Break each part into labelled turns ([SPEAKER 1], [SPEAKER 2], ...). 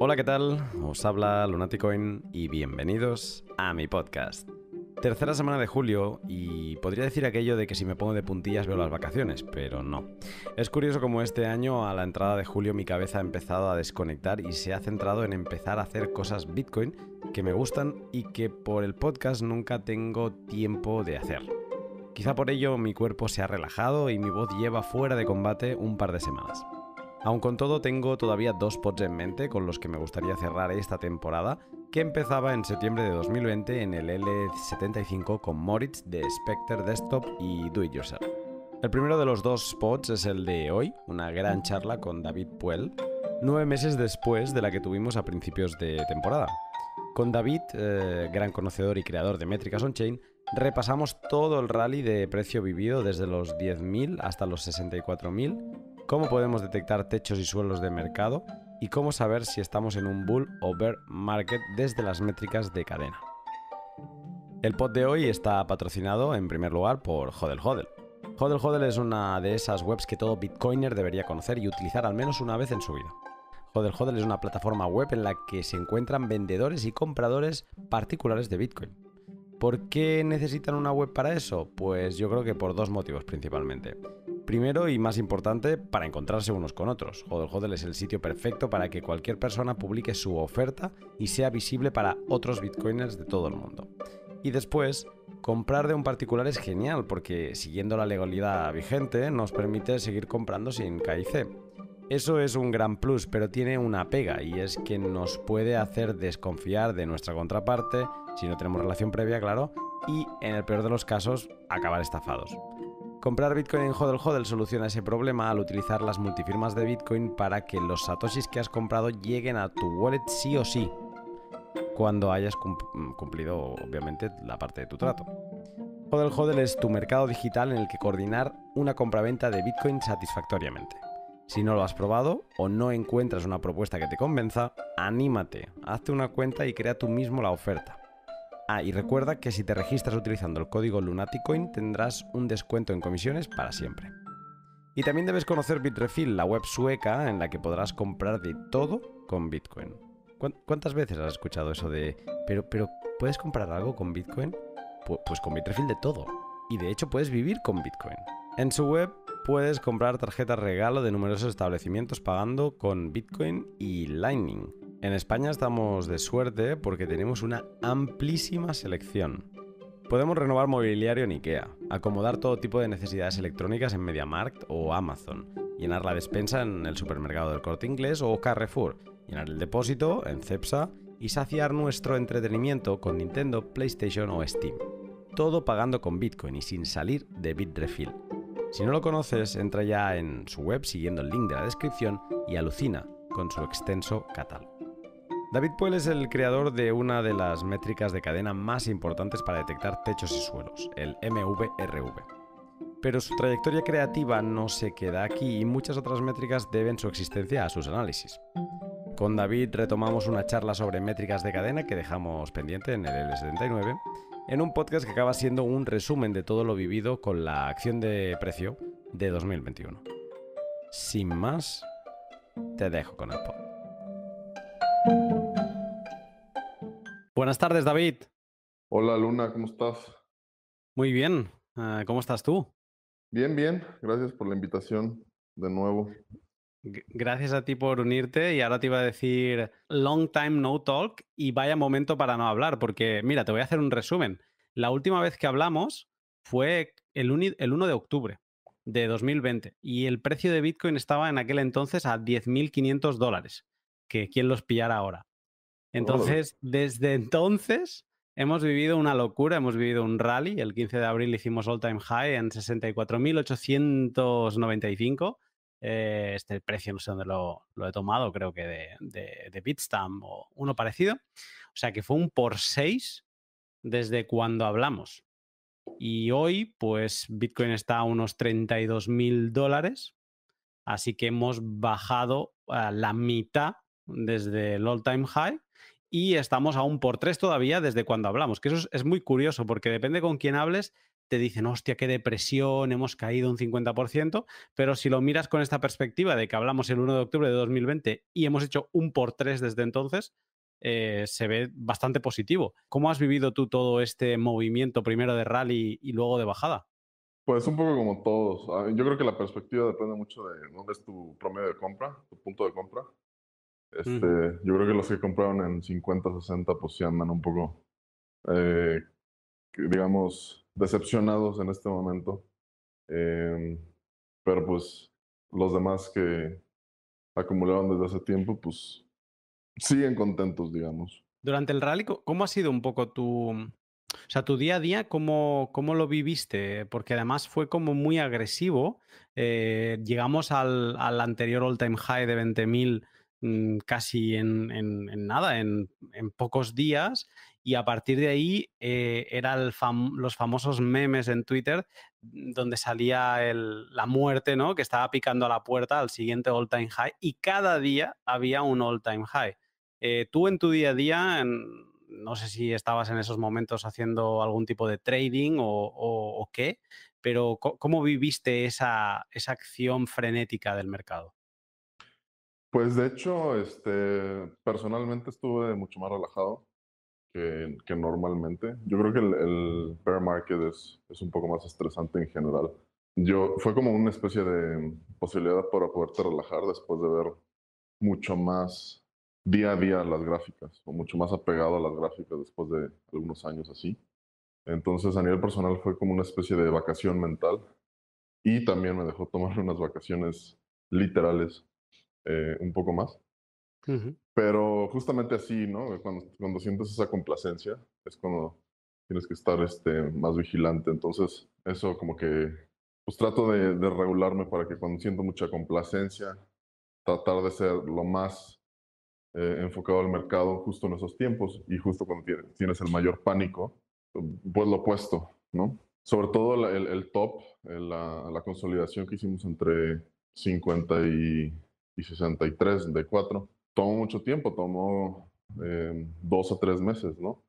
[SPEAKER 1] Hola, ¿qué tal? Os habla Lunaticoin y bienvenidos a mi podcast. Tercera semana de julio y podría decir aquello de que si me pongo de puntillas veo las vacaciones, pero no. Es curioso como este año a la entrada de julio mi cabeza ha empezado a desconectar y se ha centrado en empezar a hacer cosas Bitcoin que me gustan y que por el podcast nunca tengo tiempo de hacer. Quizá por ello mi cuerpo se ha relajado y mi voz lleva fuera de combate un par de semanas. Aun con todo, tengo todavía dos pods en mente con los que me gustaría cerrar esta temporada, que empezaba en septiembre de 2020 en el L75 con Moritz de Spectre Desktop y Do It Yourself. El primero de los dos pods es el de hoy, una gran charla con David Puel, 9 meses después de la que tuvimos a principios de temporada. Con David, gran conocedor y creador de Métricas On-Chain, repasamos todo el rally de precio vivido desde los 10.000 hasta los 64.000, cómo podemos detectar techos y suelos de mercado y cómo saber si estamos en un bull o bear market desde las métricas de cadena. El pod de hoy está patrocinado en primer lugar por Hodl Hodl. Hodl Hodl es una de esas webs que todo bitcoiner debería conocer y utilizar al menos una vez en su vida. Hodl Hodl es una plataforma web en la que se encuentran vendedores y compradores particulares de Bitcoin. ¿Por qué necesitan una web para eso? Pues yo creo que por dos motivos principalmente. Primero y más importante, para encontrarse unos con otros. Hodl Hodl es el sitio perfecto para que cualquier persona publique su oferta y sea visible para otros bitcoiners de todo el mundo. Y después, comprar de un particular es genial porque siguiendo la legalidad vigente nos permite seguir comprando sin KIC. Eso es un gran plus, pero tiene una pega y es que nos puede hacer desconfiar de nuestra contraparte, si no tenemos relación previa, claro, y en el peor de los casos, acabar estafados. Comprar Bitcoin en Hodl Hodl soluciona ese problema al utilizar las multifirmas de Bitcoin para que los satoshis que has comprado lleguen a tu wallet sí o sí, cuando hayas cumplido, obviamente, la parte de tu trato. Hodl Hodl es tu mercado digital en el que coordinar una compraventa de Bitcoin satisfactoriamente. Si no lo has probado o no encuentras una propuesta que te convenza, anímate, hazte una cuenta y crea tú mismo la oferta. Y recuerda que si te registras utilizando el código Lunaticoin tendrás un descuento en comisiones para siempre. Y también debes conocer Bitrefill, la web sueca en la que podrás comprar de todo con Bitcoin. ¿Cuántas veces has escuchado eso de pero ¿puedes comprar algo con Bitcoin? Pues con Bitrefill de todo. Y de hecho puedes vivir con Bitcoin. En su web puedes comprar tarjetas regalo de numerosos establecimientos pagando con Bitcoin y Lightning. En España estamos de suerte porque tenemos una amplísima selección. Podemos renovar mobiliario en IKEA, acomodar todo tipo de necesidades electrónicas en MediaMarkt o Amazon, llenar la despensa en el supermercado del Corte Inglés o Carrefour, llenar el depósito en Cepsa y saciar nuestro entretenimiento con Nintendo, PlayStation o Steam. Todo pagando con Bitcoin y sin salir de Bitrefill. Si no lo conoces, entra ya en su web siguiendo el link de la descripción y alucina con su extenso catálogo. David Puel es el creador de una de las métricas de cadena más importantes para detectar techos y suelos, el MVRV. Pero su trayectoria creativa no se queda aquí y muchas otras métricas deben su existencia a sus análisis. Con David retomamos una charla sobre métricas de cadena que dejamos pendiente en el L79, en un podcast que acaba siendo un resumen de todo lo vivido con la acción de precio de 2021. Sin más, te dejo con el pod. Buenas tardes, David.
[SPEAKER 2] Hola Luna, ¿cómo estás?
[SPEAKER 1] Muy bien. ¿Cómo estás tú?
[SPEAKER 2] Bien, bien, gracias por la invitación de nuevo.
[SPEAKER 1] Gracias a ti por unirte y ahora te iba a decir long time no talk y vaya momento para no hablar, porque mira, te voy a hacer un resumen. La última vez que hablamos fue el 1 de octubre de 2020 y el precio de Bitcoin estaba en aquel entonces a $10.500, que quién los pillara ahora.
[SPEAKER 2] Órale.
[SPEAKER 1] Entonces, desde entonces hemos vivido una locura, hemos vivido un rally. El 15 de abril hicimos all time high en 64.895. Este precio no sé dónde lo he tomado, creo que de Bitstamp o uno parecido. O sea que fue un por 6 desde cuando hablamos. Y hoy, pues Bitcoin está a unos $32.000. Así que hemos bajado a la mitad desde el all time high y estamos a un por 3 todavía desde cuando hablamos, que eso es muy curioso porque depende con quién hables,
[SPEAKER 3] te dicen, hostia, qué depresión, hemos caído un 50%, pero si lo miras con esta perspectiva de que hablamos el 1 de octubre de 2020 y hemos hecho un por 3 desde entonces, se ve bastante positivo. ¿Cómo has vivido tú todo este movimiento, primero de rally y luego de bajada?
[SPEAKER 2] Pues un poco como todos. Yo creo que la perspectiva depende mucho de dónde es tu promedio de compra, tu punto de compra.
[SPEAKER 3] Ujú.
[SPEAKER 2] Yo creo que los que compraron en 50, 60, pues sí andan un poco, eh, digamos, decepcionados en este momento. Em, pero pues los demás que acumularon desde hace tiempo, pues siguen contentos, digamos.
[SPEAKER 3] Durante el rally, ¿cómo ha sido un poco o sea, tu día a día, cómo lo viviste? Porque además fue como muy agresivo. Llegamos al anterior all-time high de 20.000 casi en nada, en pocos días. Y a partir de ahí eran los famosos memes en Twitter donde salía la muerte, ¿no? Que estaba picando a la puerta al siguiente all-time high y cada día había un all-time high. Tú en tu día a día, no sé si estabas en esos momentos haciendo algún tipo de trading o qué, pero ¿cómo viviste esa acción frenética del mercado?
[SPEAKER 2] Pues de hecho, personalmente estuve mucho más relajado que normalmente. Yo creo que el bear market es un poco más estresante en general. Fue como una especie de posibilidad para poderte relajar después de ver mucho más día a día las gráficas, o mucho más apegado a las gráficas después de algunos años así. Entonces, a nivel personal fue como una especie de vacación mental y también me dejó tomar unas vacaciones literales un poco más.
[SPEAKER 3] Ujú.
[SPEAKER 2] Pero justamente así, ¿no? Cuando sientes esa complacencia, es cuando tienes que estar más vigilante. Entonces, eso como que, pues trato de regularme para que cuando siento mucha complacencia, tratar de ser lo más enfocado al mercado justo en esos tiempos y justo cuando tienes el mayor pánico, pues lo opuesto, ¿no? Sobre todo el top, la consolidación que hicimos entre 50 y 63 de 4 tomó mucho tiempo, tomó 2 o 3 meses, ¿no?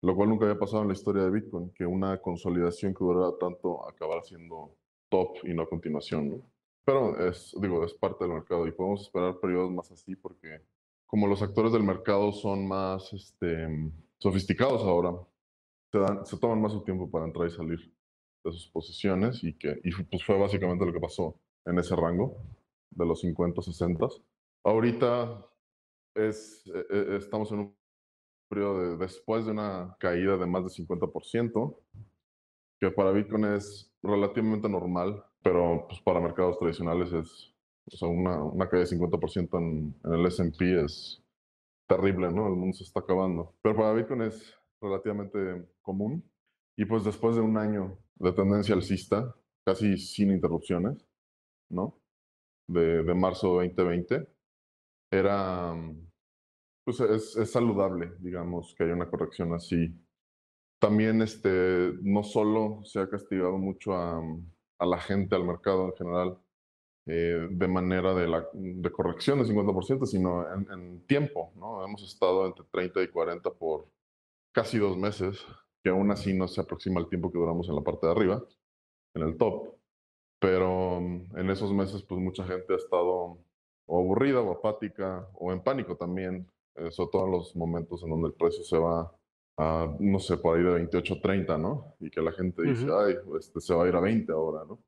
[SPEAKER 2] Lo cual nunca había pasado en la historia de Bitcoin, que una consolidación que durara tanto acabara siendo top y no a continuación, ¿no? Pero digo, es parte del mercado y podemos esperar periodos más así porque como los actores del mercado son más sofisticados ahora, se toman más su tiempo para entrar y salir de sus posiciones y pues fue básicamente lo que pasó en ese rango de los 50, 60. Ahorita estamos en un periodo después de una caída de más de 50%, que para Bitcoin es relativamente normal, pero pues para mercados tradicionales o sea, una caída de 50% en el S&P es terrible, ¿no? El mundo se está acabando. Pero para Bitcoin es relativamente común. Y pues después de un año de tendencia alcista, casi sin interrupciones, ¿no? De marzo de 2020, era, pues es saludable, digamos, que haya una corrección así. También no solo se ha castigado mucho a la gente, al mercado en general, de manera de corrección de 50%, sino en tiempo, ¿no? Hemos estado entre 30 y 40 por casi 2 meses, que aún así no se aproxima al tiempo que duramos en la parte de arriba, en el top. Pero en esos meses, pues mucha gente ha estado o aburrida o apática o en pánico también, sobre todo en los momentos en donde el precio se va a, no sé, por ahí de 28 a 30, ¿no? Y que la gente dice,
[SPEAKER 3] Ujú.
[SPEAKER 2] ay, se va a ir a 20 ahora, ¿no?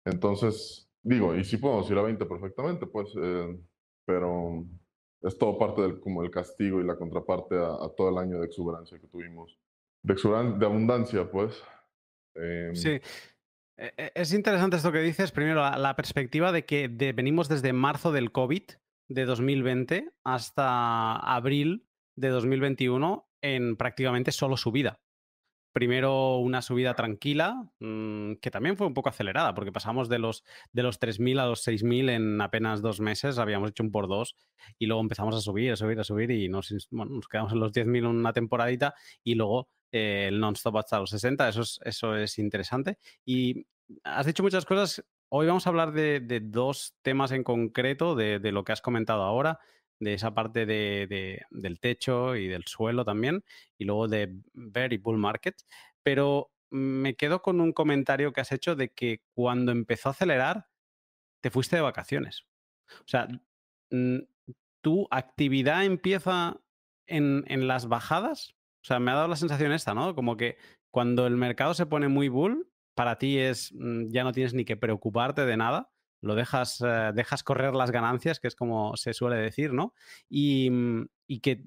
[SPEAKER 2] Entonces, digo, y sí podemos ir a 20 perfectamente, pues, pero es todo parte del como el castigo y la contraparte a todo el año de exuberancia que tuvimos. De abundancia, pues. em,
[SPEAKER 3] Sí. Es interesante esto que dices. Primero, la perspectiva de que venimos desde marzo del COVID de 2020 hasta abril de 2021 en prácticamente solo subida. Primero una subida tranquila, que también fue un poco acelerada, porque pasamos de los 3.000 a los 6.000 en apenas 2 meses, habíamos hecho un por dos, y luego empezamos a subir, a subir, a subir, y bueno, nos quedamos en los 10.000 una temporadita, y luego el non-stop hasta los 60, eso es interesante. Y has dicho muchas cosas. Hoy vamos a hablar de dos temas en concreto, de lo que has comentado ahora, de esa parte del techo y del suelo también, y luego de bear y bull market. Pero me quedo con un comentario que has hecho de que cuando empezó a acelerar, te fuiste de vacaciones. O sea, mm, ¿tu actividad empieza en las bajadas? O sea, me ha dado la sensación esta, ¿no? Como que cuando el mercado se pone muy bull, para ti es ya no tienes ni que preocuparte de nada, lo dejas, dejas correr las ganancias, que es como se suele decir, ¿no? Y que,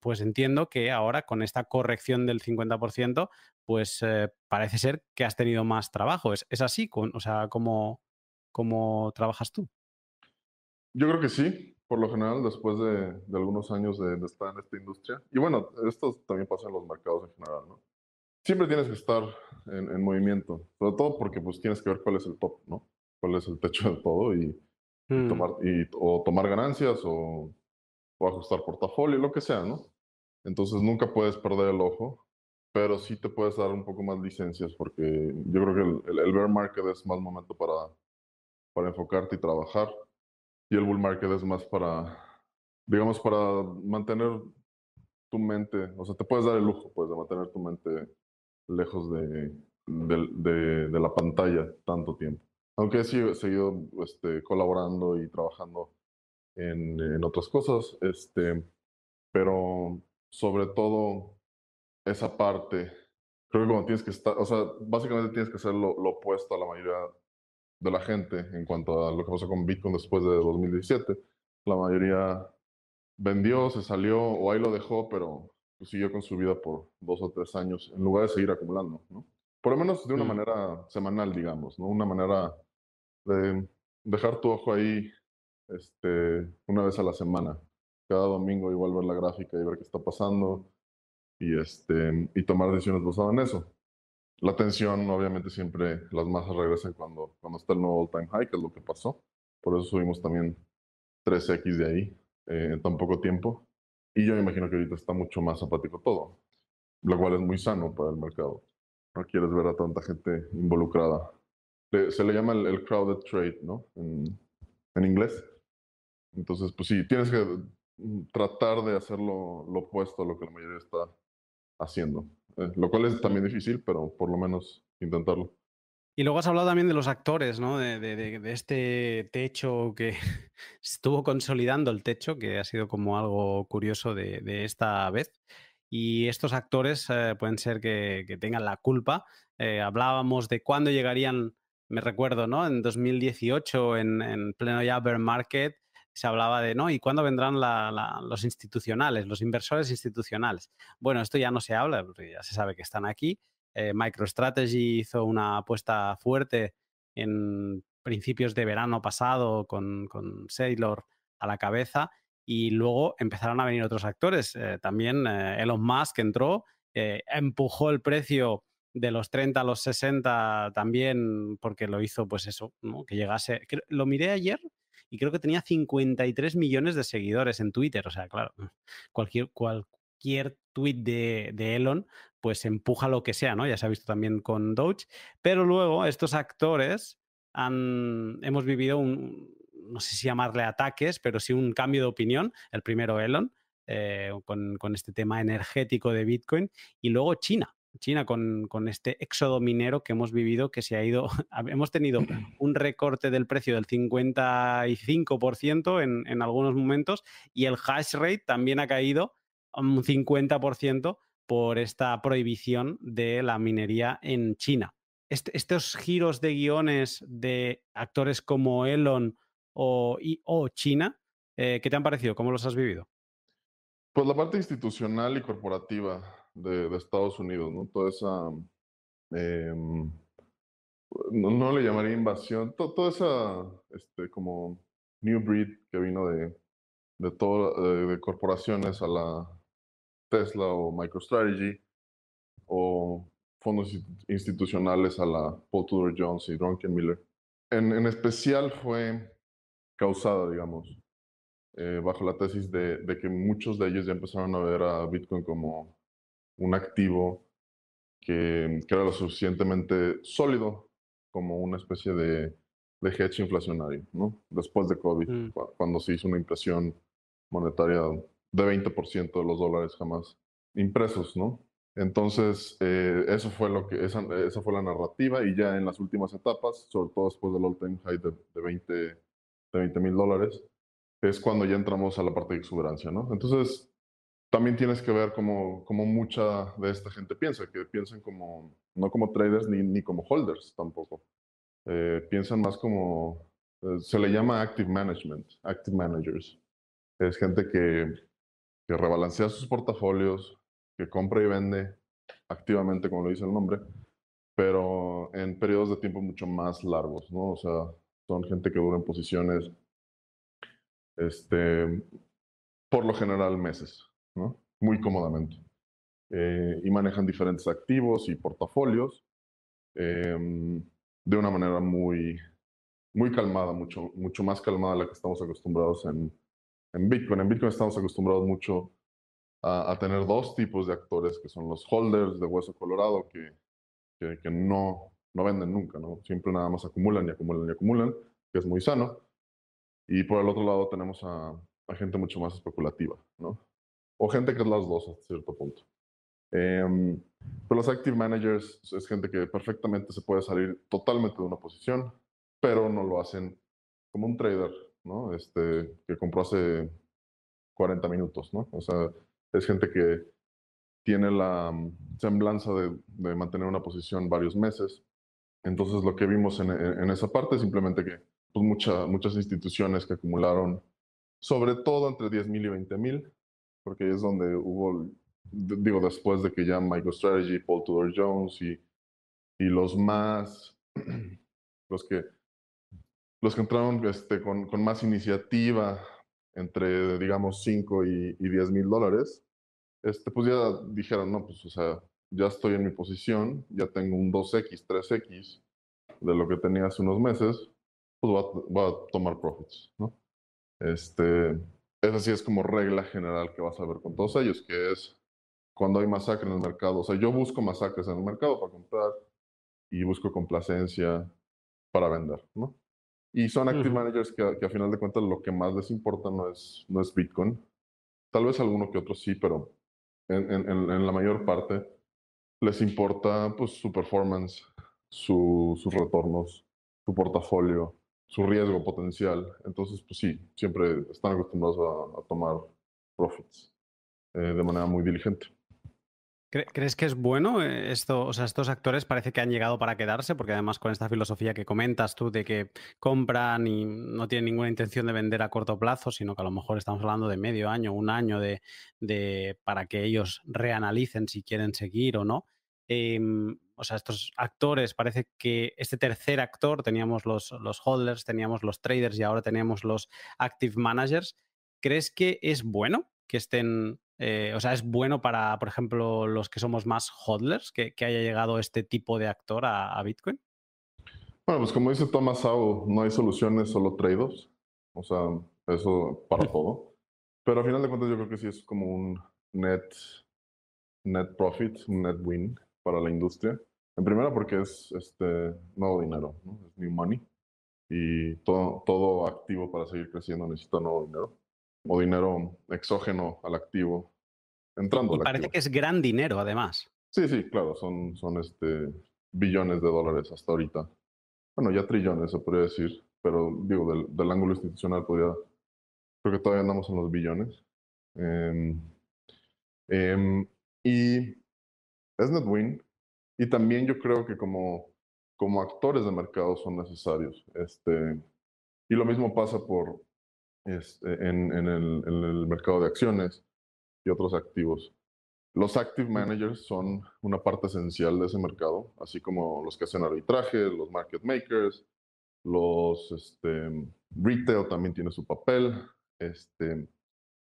[SPEAKER 3] pues entiendo que ahora con esta corrección del 50%, pues parece ser que has tenido más trabajo. ¿Es así? O sea, ¿cómo trabajas tú?
[SPEAKER 2] Yo creo que sí, por lo general, después de algunos años de estar en esta industria. Y bueno, esto también pasa en los mercados en general, ¿no? Siempre tienes que estar en movimiento, sobre todo porque pues tienes que ver cuál es el top, ¿no? Cuál es el techo de todo y
[SPEAKER 3] Mm,
[SPEAKER 2] tomar, o tomar ganancias o ajustar portafolio, lo que sea, ¿no? Entonces nunca puedes perder el ojo, pero sí te puedes dar un poco más licencias porque yo creo que el bear market es más momento para enfocarte y trabajar y el bull market es más para, digamos, para mantener tu mente, o sea, te puedes dar el lujo, pues, de mantener tu mente lejos de la pantalla tanto tiempo. Aunque sí he seguido colaborando y trabajando en otras cosas, pero sobre todo esa parte, creo que cuando tienes que estar, o sea, básicamente tienes que hacer lo opuesto a la mayoría de la gente en cuanto a lo que pasó con Bitcoin después de 2017. La mayoría vendió, se salió o ahí lo dejó, pero pues, siguió con su vida por 2 o 3 años en lugar de seguir acumulando, ¿no? Por lo menos de una
[SPEAKER 3] mm.
[SPEAKER 2] manera semanal, digamos, ¿no? Una manera de dejar tu ojo ahí una vez a la semana. Cada domingo igual ver la gráfica y ver qué está pasando y tomar decisiones basadas en eso. La tensión, obviamente, siempre las masas regresan cuando está el nuevo all-time high, que es lo que pasó. Por eso subimos también 3x de ahí en tan poco tiempo. Y yo me imagino que ahorita está mucho más apático todo, lo cual es muy sano para el mercado. No quieres ver a tanta gente involucrada. Se le llama el crowded trade, ¿no? En inglés. Entonces, pues sí, tienes que tratar de hacer lo opuesto a lo que la mayoría está haciendo. Lo cual es también difícil, pero por lo menos intentarlo.
[SPEAKER 3] Y luego has hablado también de los actores, ¿no? De este techo que estuvo consolidando el techo, que ha sido como algo curioso de esta vez. Y estos actores pueden ser que tengan la culpa. Hablábamos de cuándo llegarían, me recuerdo, ¿no? En 2018, en pleno ya bear market, se hablaba de, ¿no? ¿Y cuándo vendrán los institucionales, los inversores institucionales? Bueno, esto ya no se habla, porque ya se sabe que están aquí. MicroStrategy hizo una apuesta fuerte en principios de verano pasado con Saylor a la cabeza y luego empezaron a venir otros actores. También Elon Musk entró, empujó el precio de los 30 a los 60 también porque lo hizo pues eso, ¿no? Que llegase, lo miré ayer y creo que tenía 53 millones de seguidores en Twitter, o sea, claro, cualquier tweet de Elon pues empuja lo que sea, ¿no? Ya se ha visto también con Doge, pero luego estos actores hemos vivido no sé si llamarle ataques, pero sí un cambio de opinión. El primero Elon, con este tema energético de Bitcoin, y luego China. China con este éxodo minero que hemos vivido, que se ha ido, hemos tenido un recorte del precio del 55% en algunos momentos y el hash rate también ha caído un 50% por esta prohibición de la minería en China. Estos giros de guiones de actores como Elon o China, ¿qué te han parecido? ¿Cómo los has vivido?
[SPEAKER 2] Pues la parte institucional y corporativa de Estados Unidos, ¿no? Toda esa, em, no le llamaría invasión, toda esa, como new breed que vino de corporaciones a la Tesla o MicroStrategy o fondos institucionales a la Paul Tudor Jones y Druckenmiller. En especial fue causada, digamos, bajo la tesis de que muchos de ellos ya empezaron a ver a Bitcoin como un activo que era lo suficientemente sólido como una especie de hedge inflacionario, ¿no? Después de COVID,
[SPEAKER 3] Mm,
[SPEAKER 2] cuando se hizo una impresión monetaria de 20% de los dólares jamás impresos, ¿no? Entonces, eso fue esa fue la narrativa y ya en las últimas etapas, sobre todo después del all-time high de $20,000, es cuando ya entramos a la parte de exuberancia, ¿no? Entonces, también tienes que ver cómo mucha de esta gente piensa, que piensan como, no como traders ni como holders tampoco. Piensan más como, se le llama active management, active managers. Es gente que rebalancea sus portafolios, que compra y vende activamente, como lo dice el nombre, pero en periodos de tiempo mucho más largos, ¿no? O sea, son gente que dura en posiciones, este, por lo general meses, ¿no? Muy cómodamente. Y manejan diferentes activos y portafolios de una manera muy calmada, mucho más calmada a la que estamos acostumbrados en Bitcoin. En Bitcoin estamos acostumbrados mucho a tener dos tipos de actores, que son los holders de hueso colorado, que no venden nunca, ¿no? Siempre nada más acumulan y acumulan y acumulan, que es muy sano. Y por el otro lado tenemos a gente mucho más especulativa, ¿no? O gente que es las dos a cierto punto. Pero los active managers es gente que perfectamente se puede salir totalmente de una posición, pero no lo hacen como un trader, ¿no? Que compró hace 40 minutos, ¿no? O sea, es gente que tiene la semblanza de mantener una posición varios meses. Entonces, lo que vimos en esa parte es simplemente que pues, muchas instituciones que acumularon, sobre todo entre 10,000 y 20,000, porque es donde hubo, digo, después de que ya MicroStrategy, Paul Tudor Jones y los más, los que, los que entraron con más iniciativa, entre, digamos, 5 y 10,000 dólares, pues ya dijeron, no, pues, o sea, ya estoy en mi posición, ya tengo un 2x, 3x de lo que tenía hace unos meses, pues voy a tomar profits, ¿no? Esa sí es como regla general que vas a ver con todos ellos, que es cuando hay masacre en el mercado. O sea, yo busco masacres en el mercado para comprar y busco complacencia para vender, ¿no? Y son active
[SPEAKER 3] Ujú.
[SPEAKER 2] managers que a final de cuentas lo que más les importa no es Bitcoin. Tal vez alguno que otro sí, pero en la mayor parte les importa pues su performance, sus retornos, su portafolio, su riesgo potencial. Entonces, pues sí, siempre están acostumbrados a tomar profits de manera muy diligente.
[SPEAKER 3] ¿Crees que es bueno esto? O sea, estos actores parece que han llegado para quedarse, porque además con esta filosofía que comentas tú de que compran y no tienen ninguna intención de vender a corto plazo, sino que a lo mejor estamos hablando de medio año, un año para que ellos reanalicen si quieren seguir o no. O sea, estos actores, parece que este tercer actor, teníamos los holders, teníamos los traders y ahora tenemos los active managers. ¿Crees que es bueno que estén, o sea, es bueno para, por ejemplo, los que somos más hodlers, que haya llegado este tipo de actor a Bitcoin?
[SPEAKER 2] Bueno, pues como dice Thomas Sowell, no hay soluciones, solo trade-offs. O sea, eso para todo. Pero a final de cuentas yo creo que sí es como un net, net profit, un net win para la industria. En primera porque es nuevo dinero, ¿no? Es new money. Y todo activo para seguir creciendo necesita nuevo dinero. O dinero exógeno al activo, entrando
[SPEAKER 3] Y
[SPEAKER 2] al
[SPEAKER 3] parece
[SPEAKER 2] activo.
[SPEAKER 3] que es gran dinero, además.
[SPEAKER 2] Sí, sí, claro, son billones de dólares hasta ahorita. Bueno, ya trillones se podría decir, pero digo, del ángulo institucional creo que todavía andamos en los billones. Em, em, y es net win. Y también yo creo que como actores de mercado son necesarios. Y lo mismo pasa en el mercado de acciones y otros activos. Los active managers son una parte esencial de ese mercado, así como los que hacen arbitraje, los market makers, retail también tiene su papel,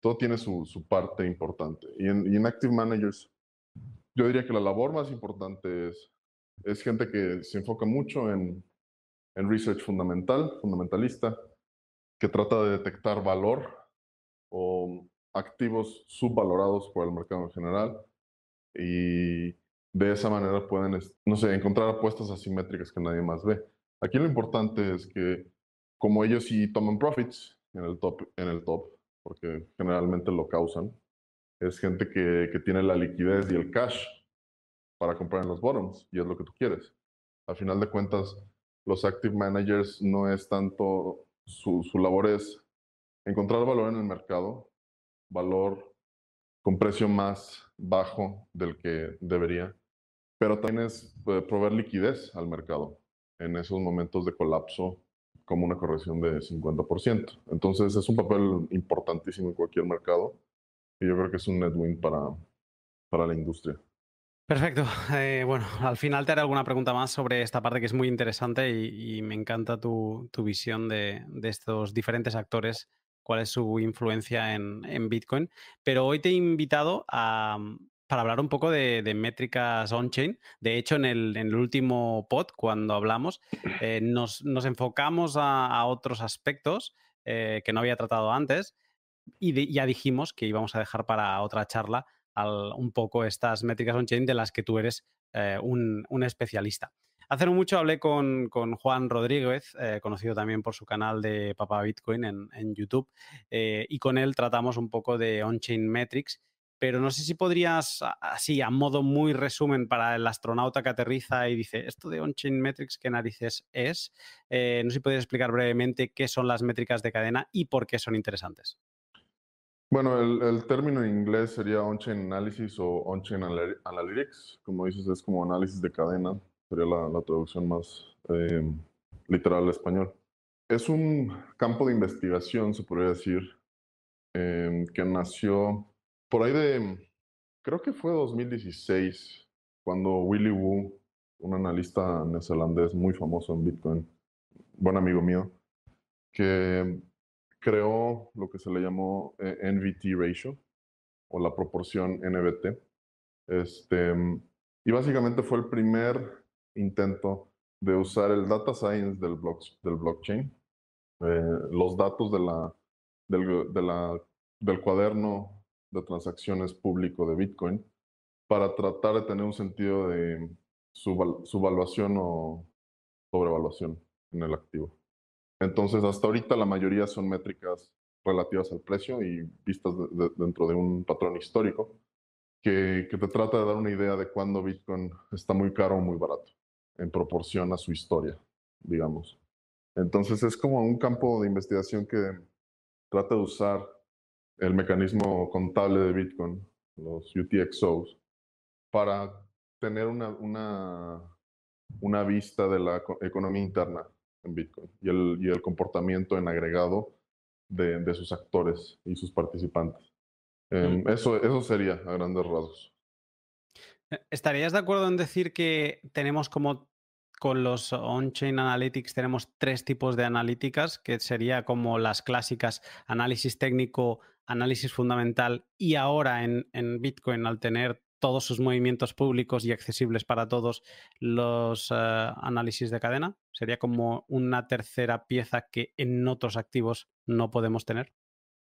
[SPEAKER 2] todo tiene su parte importante. Y en active managers, yo diría que la labor más importante es gente que se enfoca mucho en research fundamentalista, que trata de detectar valor o activos subvalorados por el mercado en general y de esa manera pueden, no sé, encontrar apuestas asimétricas que nadie más ve. Aquí lo importante es que como ellos sí toman profits en el top, porque generalmente lo causan, es gente que tiene la liquidez y el cash para comprar en los bottoms, y es lo que tú quieres. Al final de cuentas, los active managers no es tanto, su labor es encontrar valor en el mercado, valor con precio más bajo del que debería, pero también es proveer liquidez al mercado en esos momentos de colapso, como una corrección de 50%. Entonces es un papel importantísimo en cualquier mercado y yo creo que es un net win para la industria.
[SPEAKER 3] Perfecto. Bueno, al final te haré alguna pregunta más sobre esta parte que es muy interesante y me encanta tu visión de estos diferentes actores, cuál es su influencia en Bitcoin. Pero hoy te he invitado para hablar un poco de métricas on-chain. De hecho, en el último pod, cuando hablamos, nos enfocamos a otros aspectos que no había tratado antes y ya dijimos que íbamos a dejar para otra charla un poco estas métricas on-chain de las que tú eres un especialista. Hace no mucho hablé con Juan Rodríguez, conocido también por su canal de Papá Bitcoin en YouTube, y con él tratamos un poco de on-chain metrics, pero no sé si podrías, así, a modo muy resumen para el astronauta que aterriza y dice, ¿esto de on-chain metrics qué narices es? No sé si podrías explicar brevemente qué son las métricas de cadena y por qué son interesantes.
[SPEAKER 2] Bueno, el término en inglés sería on-chain analysis o on-chain analytics. Como dices, es como análisis de cadena. Sería la traducción más literal al español. Es un campo de investigación, se podría decir, que nació por ahí creo que fue 2016, cuando Willy Woo, un analista neozelandés muy famoso en Bitcoin, buen amigo mío, que creó lo que se le llamó NVT ratio o la proporción NVT. Y básicamente fue el primer intento de usar el data science del blockchain, los datos del cuaderno de transacciones público de Bitcoin, para tratar de tener un sentido de subvaluación o sobrevaluación en el activo. Entonces, hasta ahorita la mayoría son métricas relativas al precio y vistas dentro de un patrón histórico que te trata de dar una idea de cuándo Bitcoin está muy caro o muy barato en proporción a su historia, digamos. Entonces, es como un campo de investigación que trata de usar el mecanismo contable de Bitcoin, los UTXOs, para tener una vista de la economía interna en Bitcoin y el comportamiento en agregado de sus actores y sus participantes. Eso sería a grandes rasgos.
[SPEAKER 3] ¿Estarías de acuerdo en decir que tenemos como con los on-chain analytics tenemos tres tipos de analíticas, que sería como las clásicas análisis técnico, análisis fundamental y ahora en Bitcoin al tener todos sus movimientos públicos y accesibles para todos los análisis de cadena? ¿Sería como una tercera pieza que en otros activos no podemos tener?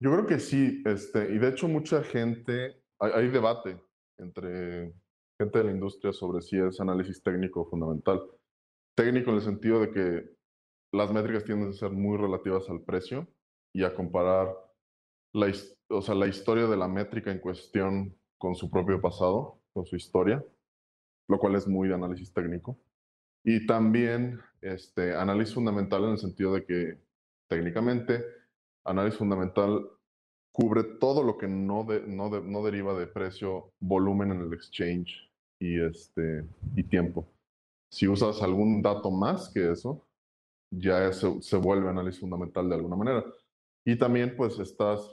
[SPEAKER 2] Yo creo que sí, y de hecho mucha gente, hay debate entre gente de la industria sobre si es análisis técnico o fundamental. Técnico en el sentido de que las métricas tienden a ser muy relativas al precio y a comparar o sea, la historia de la métrica en cuestión con su propio pasado, con su historia, lo cual es muy de análisis técnico. Y también análisis fundamental en el sentido de que técnicamente análisis fundamental cubre todo lo que no deriva de precio, volumen en el exchange y tiempo. Si usas algún dato más que eso, ya se vuelve análisis fundamental de alguna manera. Y también pues estás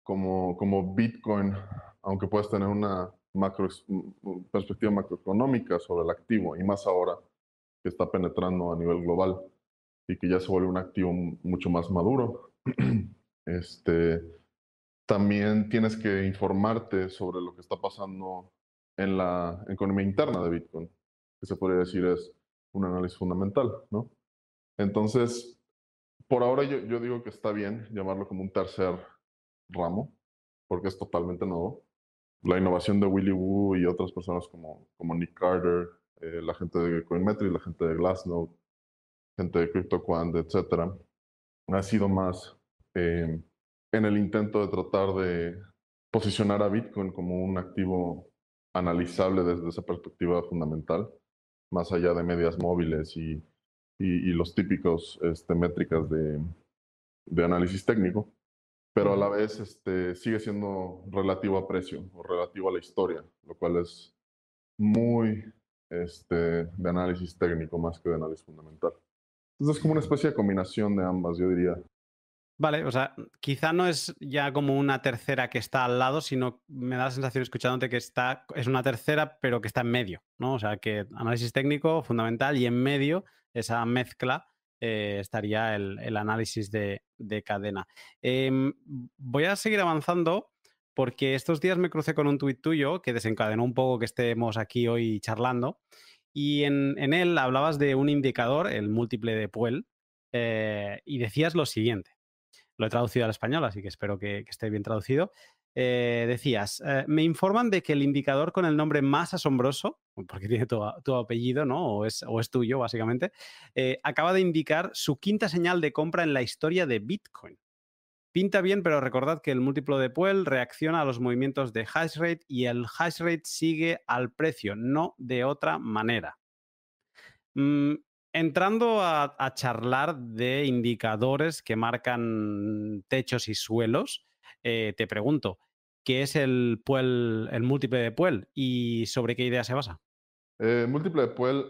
[SPEAKER 2] como Bitcoin, aunque puedes tener una perspectiva macroeconómica sobre el activo, y más ahora que está penetrando a nivel global y que ya se vuelve un activo mucho más maduro. También tienes que informarte sobre lo que está pasando en la economía interna de Bitcoin, que se podría decir es un análisis fundamental, ¿no? Entonces, por ahora yo digo que está bien llamarlo como un tercer ramo, porque es totalmente nuevo. La innovación de Willy Woo y otras personas como Nick Carter, la gente de Coinmetrics, la gente de Glassnode, gente de CryptoQuant, etcétera, ha sido más en el intento de tratar de posicionar a Bitcoin como un activo analizable desde esa perspectiva fundamental, más allá de medias móviles y los típicos métricas de análisis técnico, pero a la vez sigue siendo relativo a precio o relativo a la historia, lo cual es muy de análisis técnico más que de análisis fundamental. Entonces es como una especie de combinación de ambas, yo diría.
[SPEAKER 3] Vale, o sea, quizá no es ya como una tercera que está al lado, sino me da la sensación escuchándote que es una tercera, pero que está en medio, ¿no? O sea, que análisis técnico fundamental y en medio, esa mezcla, estaría el análisis de cadena. Voy a seguir avanzando porque estos días me crucé con un tuit tuyo que desencadenó un poco que estemos aquí hoy charlando y en él hablabas de un indicador, el múltiple de Puel, y decías lo siguiente. Lo he traducido al español, así que espero que esté bien traducido. Decías, me informan de que el indicador con el nombre más asombroso, porque tiene tu apellido, ¿no? O es tuyo, básicamente, acaba de indicar su quinta señal de compra en la historia de Bitcoin. Pinta bien, pero recordad que el múltiplo de Puel reacciona a los movimientos de hash rate y el hash rate sigue al precio, no de otra manera. Entrando a charlar de indicadores que marcan techos y suelos, te pregunto, ¿qué es el múltiple de Puel y sobre qué idea se basa?
[SPEAKER 2] Múltiple de Puel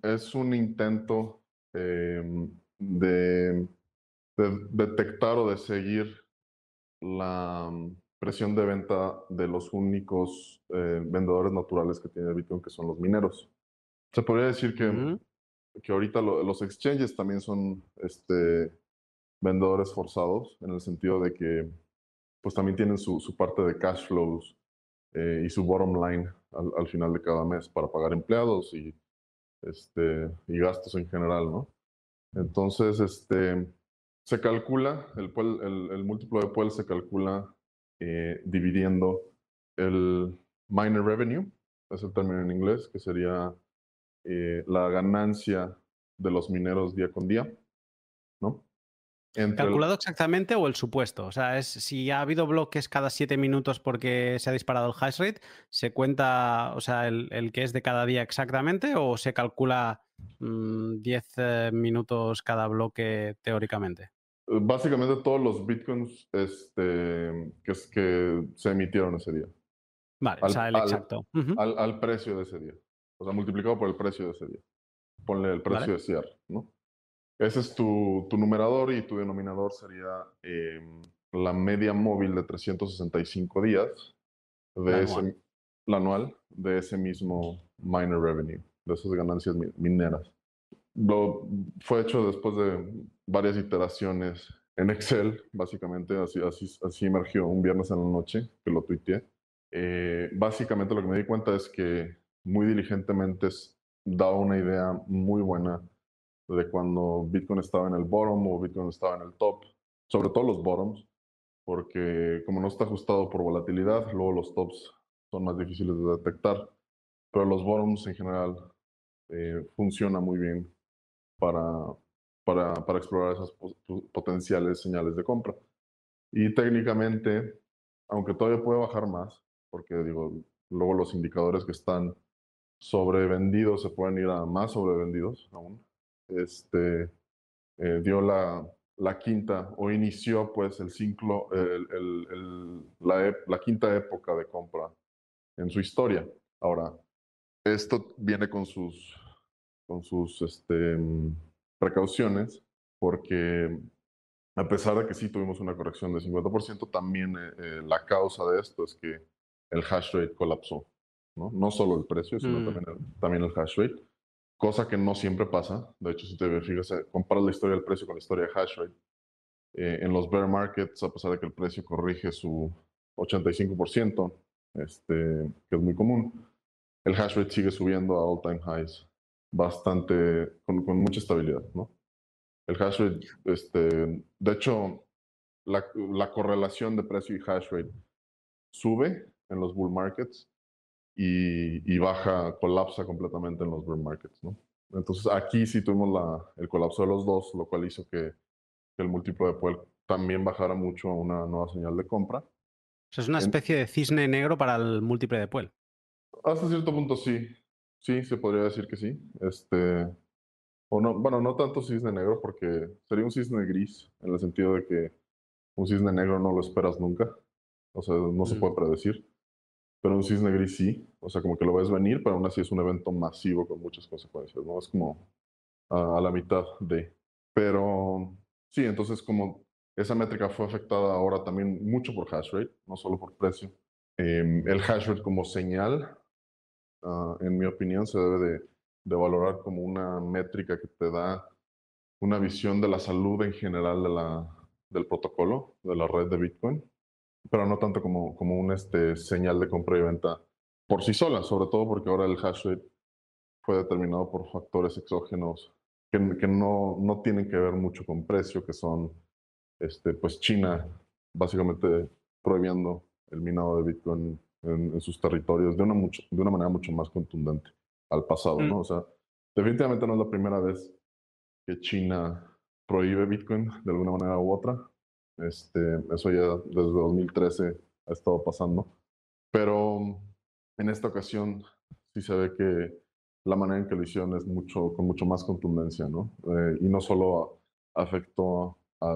[SPEAKER 2] es un intento de detectar o de seguir la presión de venta de los únicos vendedores naturales que tiene Bitcoin, que son los mineros. Se podría decir
[SPEAKER 3] Mm,
[SPEAKER 2] que ahorita los exchanges también son vendedores forzados, en el sentido de que pues también tienen su parte de cash flows y su bottom line al final de cada mes para pagar empleados y gastos en general, ¿no? Entonces, se calcula, el múltiplo de Puel se calcula dividiendo el miner revenue, es el término en inglés, que sería la ganancia de los mineros día con día, ¿no?
[SPEAKER 3] ¿Calculado exactamente o el supuesto? O sea, es si ha habido bloques cada 7 minutos porque se ha disparado el hash rate, ¿se cuenta, o sea, el que es de cada día exactamente o se calcula 10 minutos cada bloque teóricamente?
[SPEAKER 2] Básicamente todos los bitcoins que se emitieron ese día,
[SPEAKER 3] Vale, o
[SPEAKER 2] al,
[SPEAKER 3] sea, el
[SPEAKER 2] al,
[SPEAKER 3] exacto. Ujú.
[SPEAKER 2] al precio de ese día. O sea, multiplicado por el precio de ese día. Ponle el
[SPEAKER 3] Vale.
[SPEAKER 2] precio de cierre, ¿no? Ese es tu numerador y tu denominador sería la media móvil de 365 días
[SPEAKER 3] La
[SPEAKER 2] de
[SPEAKER 3] anual.
[SPEAKER 2] la anual de ese mismo miner revenue, de esas ganancias mineras. Lo, fue hecho después de varias iteraciones en Excel, básicamente, así emergió un viernes en la noche que lo tuiteé. Básicamente lo que me di cuenta es que muy diligentemente daba una idea muy buena de cuando Bitcoin estaba en el bottom o Bitcoin estaba en el top, sobre todo los bottoms, porque como no está ajustado por volatilidad, luego los tops son más difíciles de detectar, pero los bottoms en general funciona muy bien para, para explorar esas potenciales señales de compra. Y técnicamente, aunque todavía puede bajar más, porque digo, luego los indicadores que están sobrevendidos se pueden ir a más sobrevendidos aún, dio la quinta o inició pues el ciclo, la quinta época de compra en su historia. Ahora, esto viene con sus precauciones, porque a pesar de que sí tuvimos una corrección de 50%, también la causa de esto es que el hash rate colapsó, ¿no? No solo el precio, sino también el hash rate, cosa que no siempre pasa. De hecho, si te fijas, comparas la historia del precio con la historia de hash rate, en los bear markets, a pesar de que el precio corrige su 85%, que es muy común, el hash rate sigue subiendo a all-time highs bastante, con mucha estabilidad, ¿no? El hash rate, de hecho, la correlación de precio y hash rate sube en los bull markets y baja, colapsa completamente en los bear markets, ¿no? Entonces aquí sí tuvimos el colapso de los dos, lo cual hizo que el múltiplo de Puel también bajara mucho a una nueva señal de compra.
[SPEAKER 3] O sea, es una especie de cisne negro para el múltiple de Puel.
[SPEAKER 2] Hasta cierto punto sí. Sí, se podría decir que sí. O no, bueno, no tanto cisne negro, porque sería un cisne gris, en el sentido de que un cisne negro no lo esperas nunca. O sea, no se
[SPEAKER 3] Mm,
[SPEAKER 2] puede predecir. Pero un cisne gris sí. O sea, como que lo ves venir, pero aún así es un evento masivo con muchas consecuencias, ¿no? Es como a la mitad de. Pero sí, entonces como esa métrica fue afectada ahora también mucho por hash rate, no solo por precio. El hash rate como señal, en mi opinión, se debe de valorar como una métrica que te da una visión de la salud en general del protocolo, de la red de Bitcoin, pero no tanto como un señal de compra y venta por sí sola, sobre todo porque ahora el hash rate fue determinado por factores exógenos que no tienen que ver mucho con precio, que son pues China básicamente prohibiendo el minado de Bitcoin en sus territorios de una manera mucho más contundente al pasado,
[SPEAKER 3] mm,
[SPEAKER 2] ¿no? O sea, definitivamente no es la primera vez que China prohíbe Bitcoin de alguna manera u otra. Eso ya desde 2013 ha estado pasando. Pero en esta ocasión sí se ve que la manera en que lo hicieron es con mucho más contundencia, ¿no? Y no solo afectó a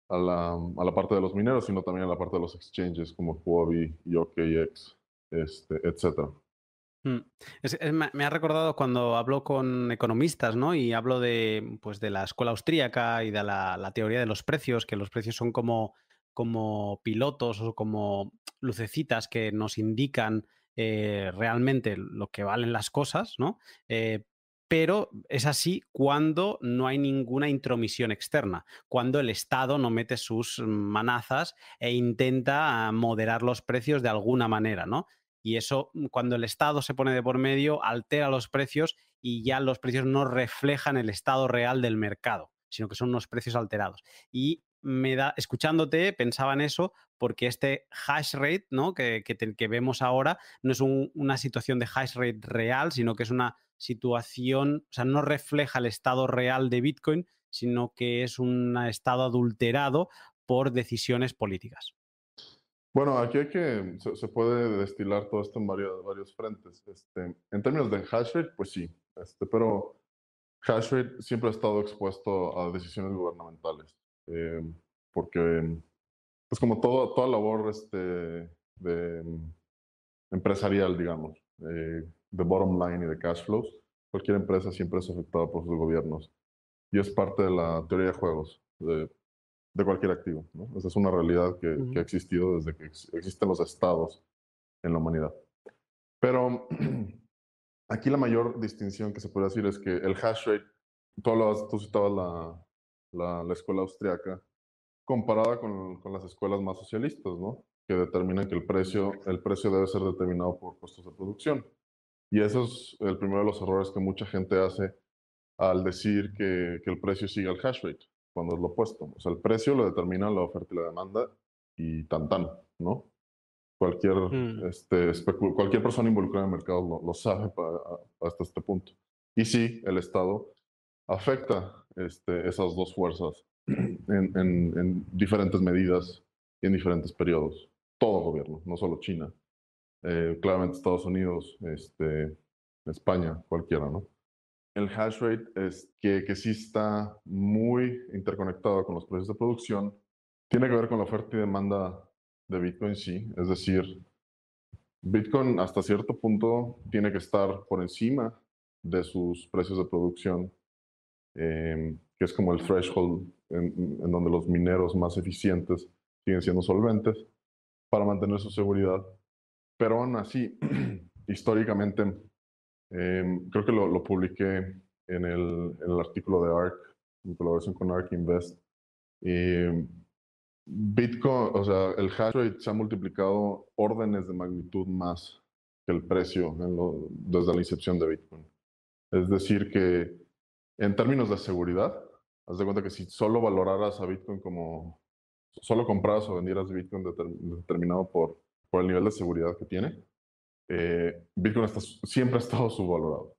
[SPEAKER 2] la parte de los mineros, sino también a la parte de los exchanges como Huobi y OKX, etcétera.
[SPEAKER 3] mm. Me ha recordado cuando hablo con economistas, ¿no? Y hablo de, pues, de la escuela austríaca y de la teoría de los precios, que los precios son como pilotos o como lucecitas que nos indican realmente lo que valen las cosas, ¿no? Pero es así cuando no hay ninguna intromisión externa, cuando el Estado no mete sus manazas e intenta moderar los precios de alguna manera, ¿no? Y eso, cuando el Estado se pone de por medio, altera los precios y ya los precios no reflejan el estado real del mercado, sino que son unos precios alterados. Y escuchándote, pensaba en eso, porque este hash rate, ¿no? que vemos ahora no es una situación de hash rate real, sino que es una situación, o sea, no refleja el estado real de Bitcoin, sino que es un estado adulterado por decisiones políticas.
[SPEAKER 2] Bueno, aquí se puede destilar todo esto en varios frentes. En términos de hash rate, pues sí, pero hash rate siempre ha estado expuesto a decisiones gubernamentales, eh, porque es como toda labor de, empresarial, digamos, de bottom line y de cash flows. Cualquier empresa siempre es afectada por sus gobiernos y es parte de la teoría de juegos de cualquier activo, ¿no? Esa es una realidad que ha
[SPEAKER 3] Ujú.
[SPEAKER 2] existido desde que existen los estados en la humanidad. Pero aquí la mayor distinción que se puede decir es que el hash rate, tú citabas la escuela austriaca, comparada con las escuelas más socialistas, ¿no? Que determinan que el precio debe ser determinado por costos de producción. Y eso es el primero de los errores que mucha gente hace al decir que el precio sigue al hash rate, cuando es lo opuesto. O sea, el precio lo determina la oferta y la demanda y tan tan, ¿no? Cualquier,
[SPEAKER 3] Mm.
[SPEAKER 2] cualquier persona involucrada en el mercado lo sabe hasta este punto. Y sí, el Estado afecta esas dos fuerzas en diferentes medidas y en diferentes periodos. Todo gobierno, no solo China. Claramente Estados Unidos, España, cualquiera, ¿no? El hash rate es que sí está muy interconectado con los precios de producción. Tiene que ver con la oferta y demanda de Bitcoin, sí. Es decir, Bitcoin hasta cierto punto tiene que estar por encima de sus precios de producción, que es como el threshold en donde los mineros más eficientes siguen siendo solventes para mantener su seguridad. Pero aún así, históricamente, creo que lo publiqué en el artículo de ARK, en colaboración con ARK Invest. eh, Bitcoin, o sea, el hash rate se ha multiplicado órdenes de magnitud más que el precio desde la incepción de Bitcoin. Es decir, que en términos de seguridad, haz de cuenta que si solo valoraras a Bitcoin como, solo compraras o vendieras Bitcoin determinado por el nivel de seguridad que tiene, Bitcoin siempre ha estado subvalorado,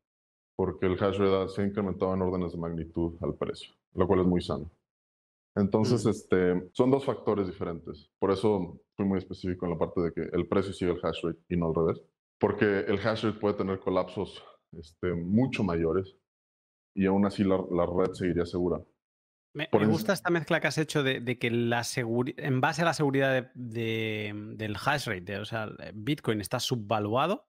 [SPEAKER 2] porque el hash rate se ha incrementado en órdenes de magnitud al precio, lo cual es muy sano. Entonces,
[SPEAKER 3] Mm.
[SPEAKER 2] son dos factores diferentes. Por eso fui muy específico en la parte de que el precio sigue el hash rate y no al revés. porque el hash rate puede tener colapsos mucho mayores y aún así la red seguiría segura.
[SPEAKER 3] Me gusta esta mezcla que has hecho de que en base a la seguridad del hash rate, o sea, Bitcoin está subvaluado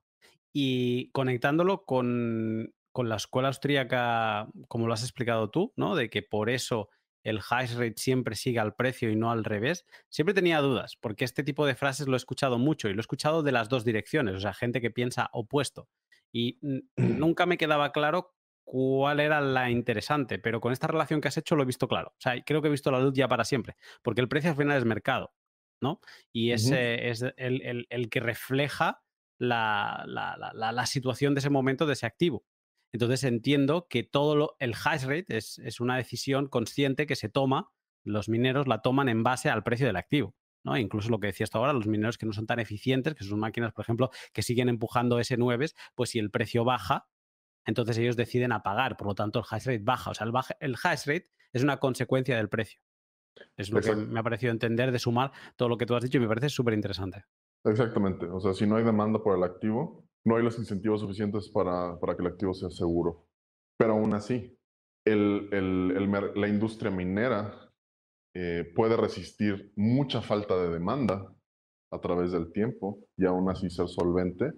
[SPEAKER 3] y conectándolo con la escuela austríaca, como lo has explicado tú, ¿no? De que por eso el hash rate siempre sigue al precio y no al revés. Siempre tenía dudas, porque este tipo de frases lo he escuchado mucho y lo he escuchado de las dos direcciones, o sea, gente que piensa opuesto. Y nunca me quedaba claro cuál era la interesante, pero con esta relación que has hecho lo he visto claro. O sea, creo que he visto la luz ya para siempre, porque el precio al final es mercado, ¿no? Y ese es el que refleja la situación de ese momento de ese activo. Entonces entiendo que el hash rate es una decisión consciente que se toma, los mineros la toman en base al precio del activo, ¿no? E incluso lo que decías tú ahora, los mineros que no son tan eficientes, que son máquinas, por ejemplo, que siguen empujando S9, pues si el precio baja, entonces ellos deciden apagar, por lo tanto el hash rate baja. O sea, el hash rate es una consecuencia del precio. Es lo que me ha parecido entender de sumar todo lo que tú has dicho y me parece súper interesante.
[SPEAKER 2] Exactamente. O sea, si no hay demanda por el activo, no hay los incentivos suficientes para que el activo sea seguro. Pero aún así, la industria minera puede resistir mucha falta de demanda a través del tiempo y aún así ser solvente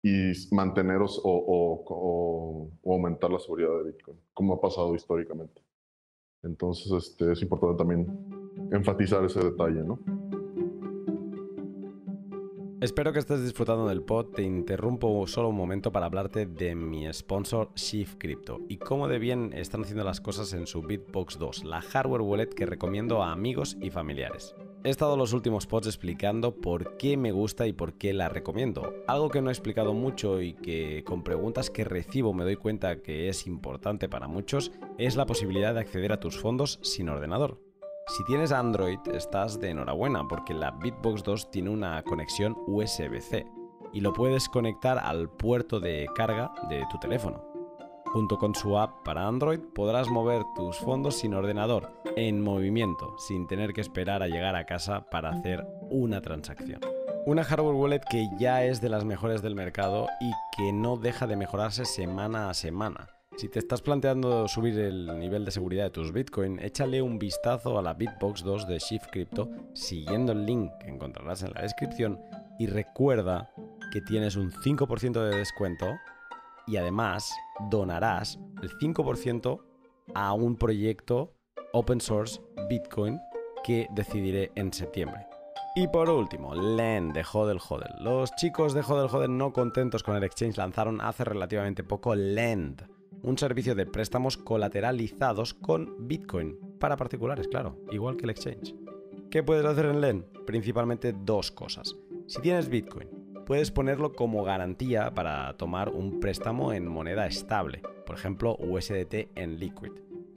[SPEAKER 2] y manteneros o aumentar la seguridad de Bitcoin, como ha pasado históricamente. Entonces, es importante también enfatizar ese detalle, ¿no?
[SPEAKER 1] Espero que estés disfrutando del pod. Te interrumpo solo un momento para hablarte de mi sponsor Shift Crypto y cómo de bien están haciendo las cosas en su Bitbox 2, la hardware wallet que recomiendo a amigos y familiares. He estado los últimos pods explicando por qué me gusta y por qué la recomiendo. Algo que no he explicado mucho y que con preguntas que recibo me doy cuenta que es importante para muchos es la posibilidad de acceder a tus fondos sin ordenador. Si tienes Android, estás de enhorabuena porque la Bitbox 2 tiene una conexión USB-C y lo puedes conectar al puerto de carga de tu teléfono. Junto con su app para Android podrás mover tus fondos sin ordenador, en movimiento, sin tener que esperar a llegar a casa para hacer una transacción. Una hardware wallet que ya es de las mejores del mercado y que no deja de mejorarse semana a semana. Si te estás planteando subir el nivel de seguridad de tus Bitcoin, échale un vistazo a la Bitbox 2 de Shift Crypto siguiendo el link que encontrarás en la descripción y recuerda que tienes un 5% de descuento y además donarás el 5% a un proyecto open source Bitcoin que decidiré en septiembre. Y por último, Lend de Hodl Hodl. Los chicos de Hodl Hodl, no contentos con el exchange, lanzaron hace relativamente poco Lend, un servicio de préstamos colateralizados con Bitcoin, para particulares, claro, igual que el exchange. ¿Qué puedes hacer en Lend? Principalmente dos cosas. Si tienes Bitcoin, puedes ponerlo como garantía para tomar un préstamo en moneda estable, por ejemplo USDT en Liquid.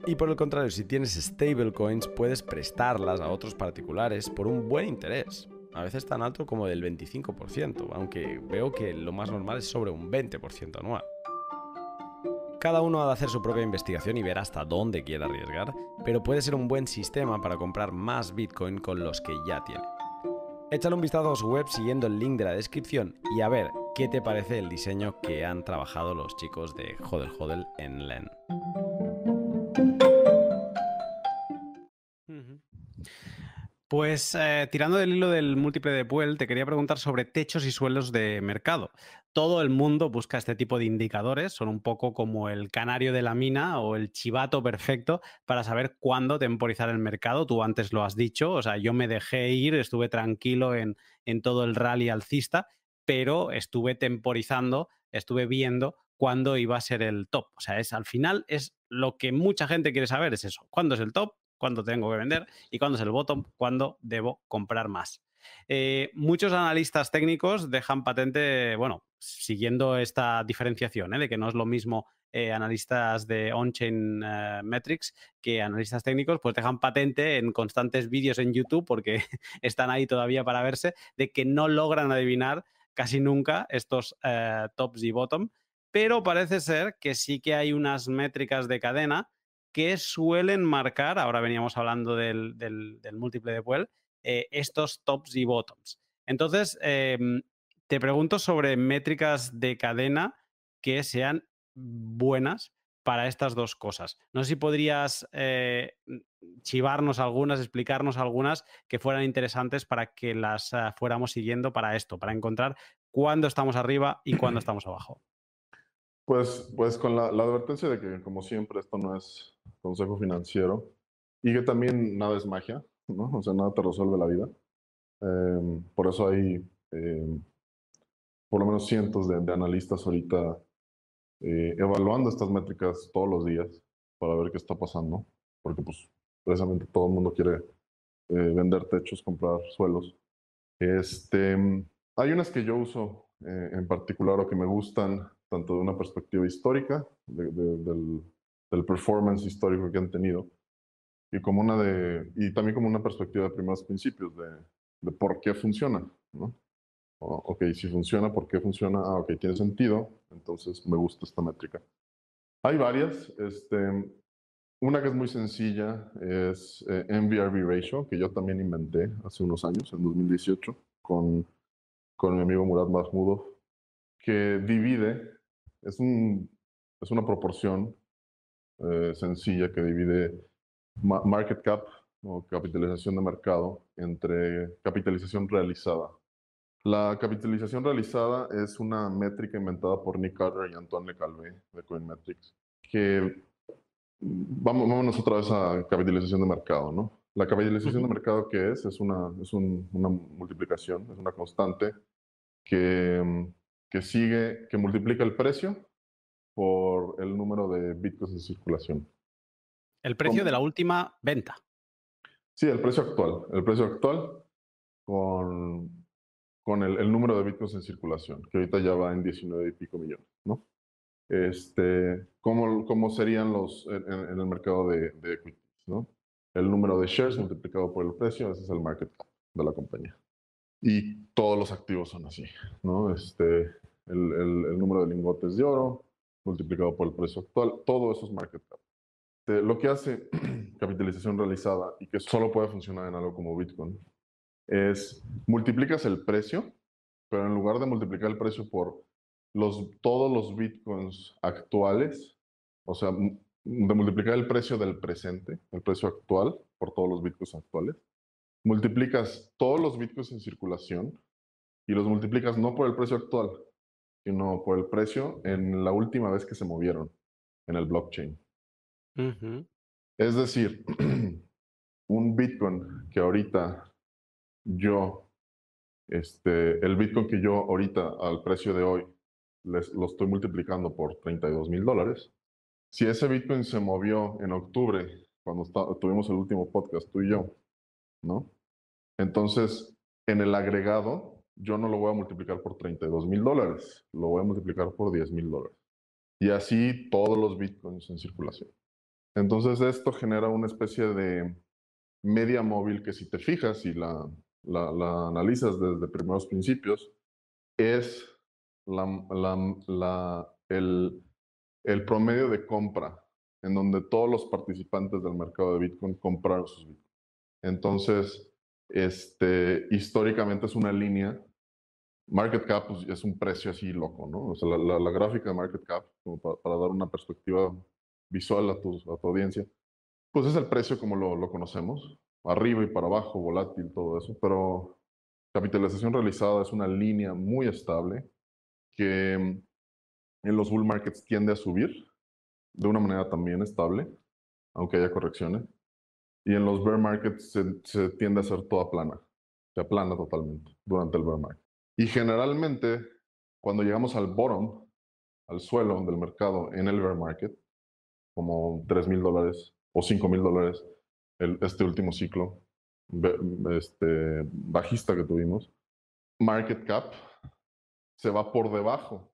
[SPEAKER 1] Y por el contrario, si tienes stablecoins, puedes prestarlas a otros particulares por un buen interés, a veces tan alto como del 25%, aunque veo que lo más normal es sobre un 20% anual. Cada uno ha de hacer su propia investigación y ver hasta dónde quiere arriesgar, pero puede ser un buen sistema para comprar más Bitcoin con los que ya tiene. Échale un vistazo a su web siguiendo el link de la descripción y a ver qué te parece el diseño que han trabajado los chicos de Hodl Hodl en Lend.
[SPEAKER 3] Pues tirando del hilo del múltiple de Puel, te quería preguntar sobre techos y suelos de mercado. Todo el mundo busca este tipo de indicadores, son un poco como el canario de la mina o el chivato perfecto para saber cuándo temporizar el mercado. Tú antes lo has dicho, o sea, yo me dejé ir, estuve tranquilo en todo el rally alcista, pero estuve temporizando, estuve viendo cuándo iba a ser el top. O sea, al final es lo que mucha gente quiere saber, es eso, cuándo es el top, cuándo tengo que vender y cuándo es el bottom, cuándo debo comprar más. Muchos analistas técnicos dejan patente, bueno, siguiendo esta diferenciación, de que no es lo mismo analistas de on-chain metrics que analistas técnicos, pues dejan patente en constantes vídeos en YouTube, porque están ahí todavía para verse, de que no logran adivinar casi nunca estos tops y bottom, pero parece ser que sí que hay unas métricas de cadena que suelen marcar, ahora veníamos hablando del múltiple de Puel, estos tops y bottoms. Entonces, te pregunto sobre métricas de cadena que sean buenas para estas dos cosas. No sé si podrías chivarnos algunas, explicarnos algunas que fueran interesantes para que las fuéramos siguiendo para esto, para encontrar cuándo estamos arriba y cuándo estamos abajo.
[SPEAKER 2] Pues con la advertencia de que, como siempre, esto no es consejo financiero y que también nada es magia, ¿no? O sea, nada te resuelve la vida. Por eso hay por lo menos cientos de analistas ahorita evaluando estas métricas todos los días para ver qué está pasando, porque pues precisamente todo el mundo quiere vender techos, comprar suelos. Hay unas que yo uso en particular o que me gustan tanto de una perspectiva histórica, del performance histórico que han tenido, y y también como una perspectiva de primeros principios, de por qué funciona, ¿no? Ok, si funciona, ¿por qué funciona? Ah, ok, tiene sentido, entonces me gusta esta métrica. Hay varias, una que es muy sencilla es NVRV Ratio, que yo también inventé hace unos años, en 2018, con mi amigo Murad Mahmudov, que divide, es una proporción sencilla que divide market cap o capitalización de mercado entre capitalización realizada. La capitalización realizada es una métrica inventada por Nick Carter y Antoine Le Calvé de Coinmetrics, que vámonos otra vez a capitalización de mercado, ¿no? La capitalización de mercado, ¿qué es? Es una multiplicación, es una constante que multiplica el precio por el número de bitcoins en circulación.
[SPEAKER 3] El precio de la última venta.
[SPEAKER 2] Sí, el precio actual con el número de bitcoins en circulación, que ahorita ya va en 19 y pico millones, ¿no? ¿Cómo serían en el mercado de equities, ¿no? El número de shares multiplicado por el precio, ese es el market cap de la compañía. Y todos los activos son así, ¿no? El número de lingotes de oro multiplicado por el precio actual, todo eso es market cap. Lo que hace capitalización realizada y que solo puede funcionar en algo como Bitcoin es multiplicas el precio, pero en lugar de multiplicar el precio por todos los bitcoins actuales, o sea, de multiplicar el precio del presente, el precio actual, por todos los bitcoins actuales, multiplicas todos los bitcoins en circulación y los multiplicas no por el precio actual, sino por el precio en la última vez que se movieron en el blockchain. Es decir, un bitcoin que ahorita el bitcoin que yo ahorita al precio de hoy lo estoy multiplicando por $32,000. Si ese bitcoin se movió en octubre, cuando tuvimos el último podcast, tú y yo, ¿no? Entonces, en el agregado, yo no lo voy a multiplicar por $32,000, lo voy a multiplicar por $10,000. Y así todos los bitcoins en circulación. Entonces, esto genera una especie de media móvil que, si te fijas y la analizas desde primeros principios, es el promedio de compra en donde todos los participantes del mercado de Bitcoin compraron sus Bitcoin. Entonces, históricamente es una línea. Market cap pues, es un precio así loco, ¿no? O sea, la gráfica de market cap, como para dar una perspectiva visual a tu audiencia, pues es el precio como lo conocemos, arriba y para abajo, volátil, todo eso, pero capitalización realizada es una línea muy estable que en los bull markets tiende a subir de una manera también estable, aunque haya correcciones, y en los bear markets se tiende a hacer toda plana, se aplana totalmente durante el bear market. Y generalmente, cuando llegamos al bottom, al suelo del mercado en el bear market, como $3,000 o $5,000, este último ciclo bajista que tuvimos, market cap se va por debajo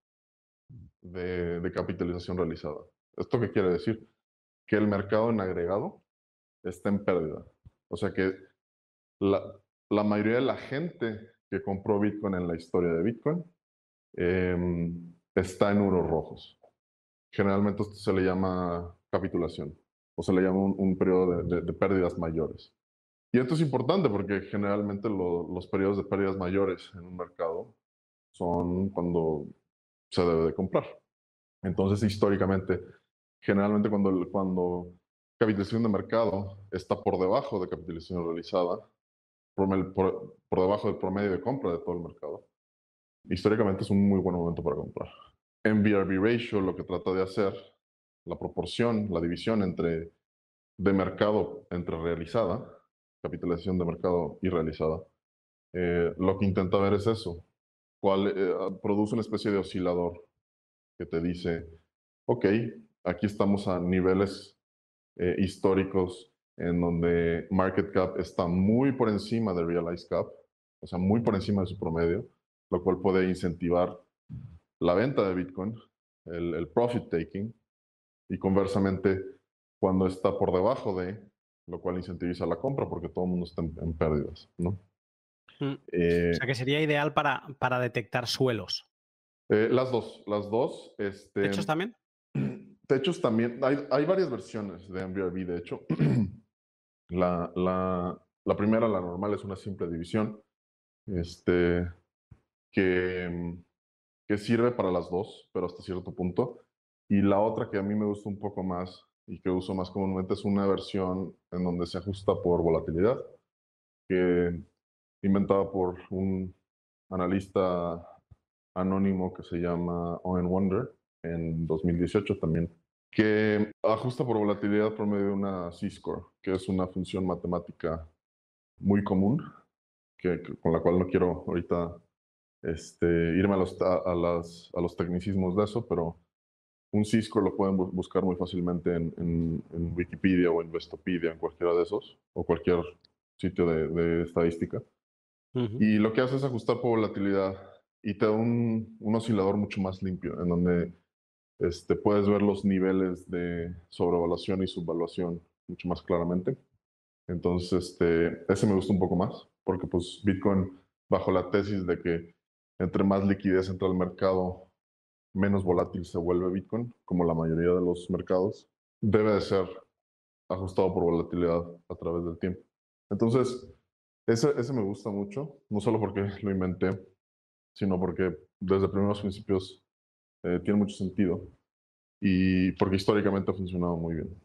[SPEAKER 2] de capitalización realizada. ¿Esto qué quiere decir? Que el mercado en agregado está en pérdida. O sea que la mayoría de la gente que compró Bitcoin en la historia de Bitcoin está en números rojos. Generalmente esto se le llama capitulación o se le llama un periodo de pérdidas mayores. Y esto es importante porque generalmente los periodos de pérdidas mayores en un mercado son cuando se debe de comprar. Entonces, históricamente, generalmente cuando capitalización de mercado está por debajo de capitalización realizada, por debajo del promedio de compra de todo el mercado, históricamente es un muy buen momento para comprar. NVRV ratio lo que trata de hacer, la proporción, la división de mercado entre realizada, capitalización de mercado y realizada, lo que intenta ver es eso, produce una especie de oscilador que te dice, ok, aquí estamos a niveles históricos en donde market cap está muy por encima de realized cap, o sea, muy por encima de su promedio, lo cual puede incentivar la venta de Bitcoin, el profit taking, y conversamente, cuando está por debajo de, lo cual incentiviza la compra porque todo el mundo está en pérdidas, ¿no?
[SPEAKER 3] O sea, que sería ideal para detectar suelos.
[SPEAKER 2] Las dos.
[SPEAKER 3] ¿Techos también?
[SPEAKER 2] Techos también, hay varias versiones de NVRV, de hecho. La primera, la normal, es una simple división, que, que sirve para las dos, pero hasta cierto punto. Y la otra que a mí me gusta un poco más y que uso más comúnmente es una versión en donde se ajusta por volatilidad, que inventada por un analista anónimo que se llama Owen Wonder en 2018 también, que ajusta por volatilidad por medio de una Z-score, que es una función matemática muy común, con la cual no quiero ahorita irme a los tecnicismos de eso, pero un Z-score lo pueden buscar muy fácilmente en Wikipedia o en Investopedia, en cualquiera de esos, o cualquier sitio de estadística. Y lo que hace es ajustar por volatilidad y te da un oscilador mucho más limpio, en donde puedes ver los niveles de sobrevaluación y subvaluación mucho más claramente. Entonces, ese me gusta un poco más, porque pues Bitcoin, bajo la tesis de que entre más liquidez entra al mercado, menos volátil se vuelve Bitcoin, como la mayoría de los mercados, debe de ser ajustado por volatilidad a través del tiempo. Entonces, ese me gusta mucho, no solo porque lo inventé, sino porque desde primeros principios tiene mucho sentido y porque históricamente ha funcionado muy bien.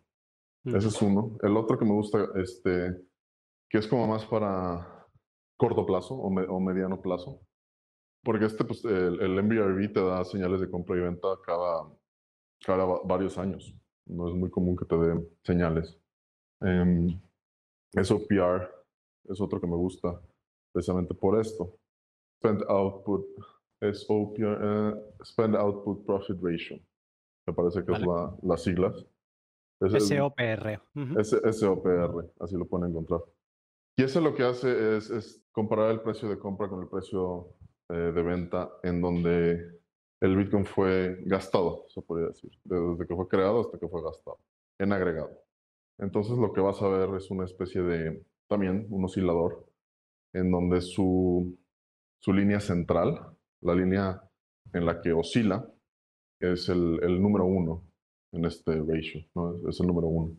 [SPEAKER 2] Ese es uno. El otro que me gusta, que es como más para corto plazo o mediano plazo, porque pues, el NVRV te da señales de compra y venta cada varios años. No es muy común que te dé señales. SOPR es otro que me gusta precisamente por esto. Spend Output, SOPR, Spend Output Profit Ratio. Me parece que
[SPEAKER 3] Vale.
[SPEAKER 2] es las siglas.
[SPEAKER 3] SOPR.
[SPEAKER 2] SOPR, así lo pueden encontrar. Y eso lo que hace es comparar el precio de compra con el precio de venta en donde el Bitcoin fue gastado, se podría decir, desde que fue creado hasta que fue gastado, en agregado. Entonces lo que vas a ver es una especie de, también un oscilador, en donde su línea central, la línea en la que oscila, es el número 1 en este ratio, ¿no? Es el número 1.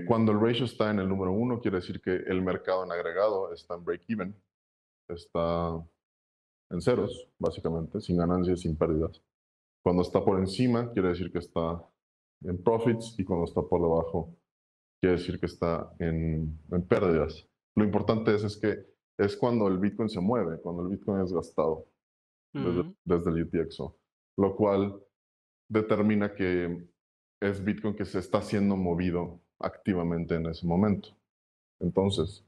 [SPEAKER 2] Cuando el ratio está en el número 1, quiere decir que el mercado en agregado está en break-even, está en ceros, básicamente, sin ganancias, sin pérdidas. Cuando está por encima, quiere decir que está en profits, y cuando está por debajo, quiere decir que está en pérdidas. Lo importante es que es cuando el Bitcoin se mueve, cuando el Bitcoin es gastado desde el UTXO, lo cual determina que es Bitcoin que se está siendo movido activamente en ese momento. Entonces,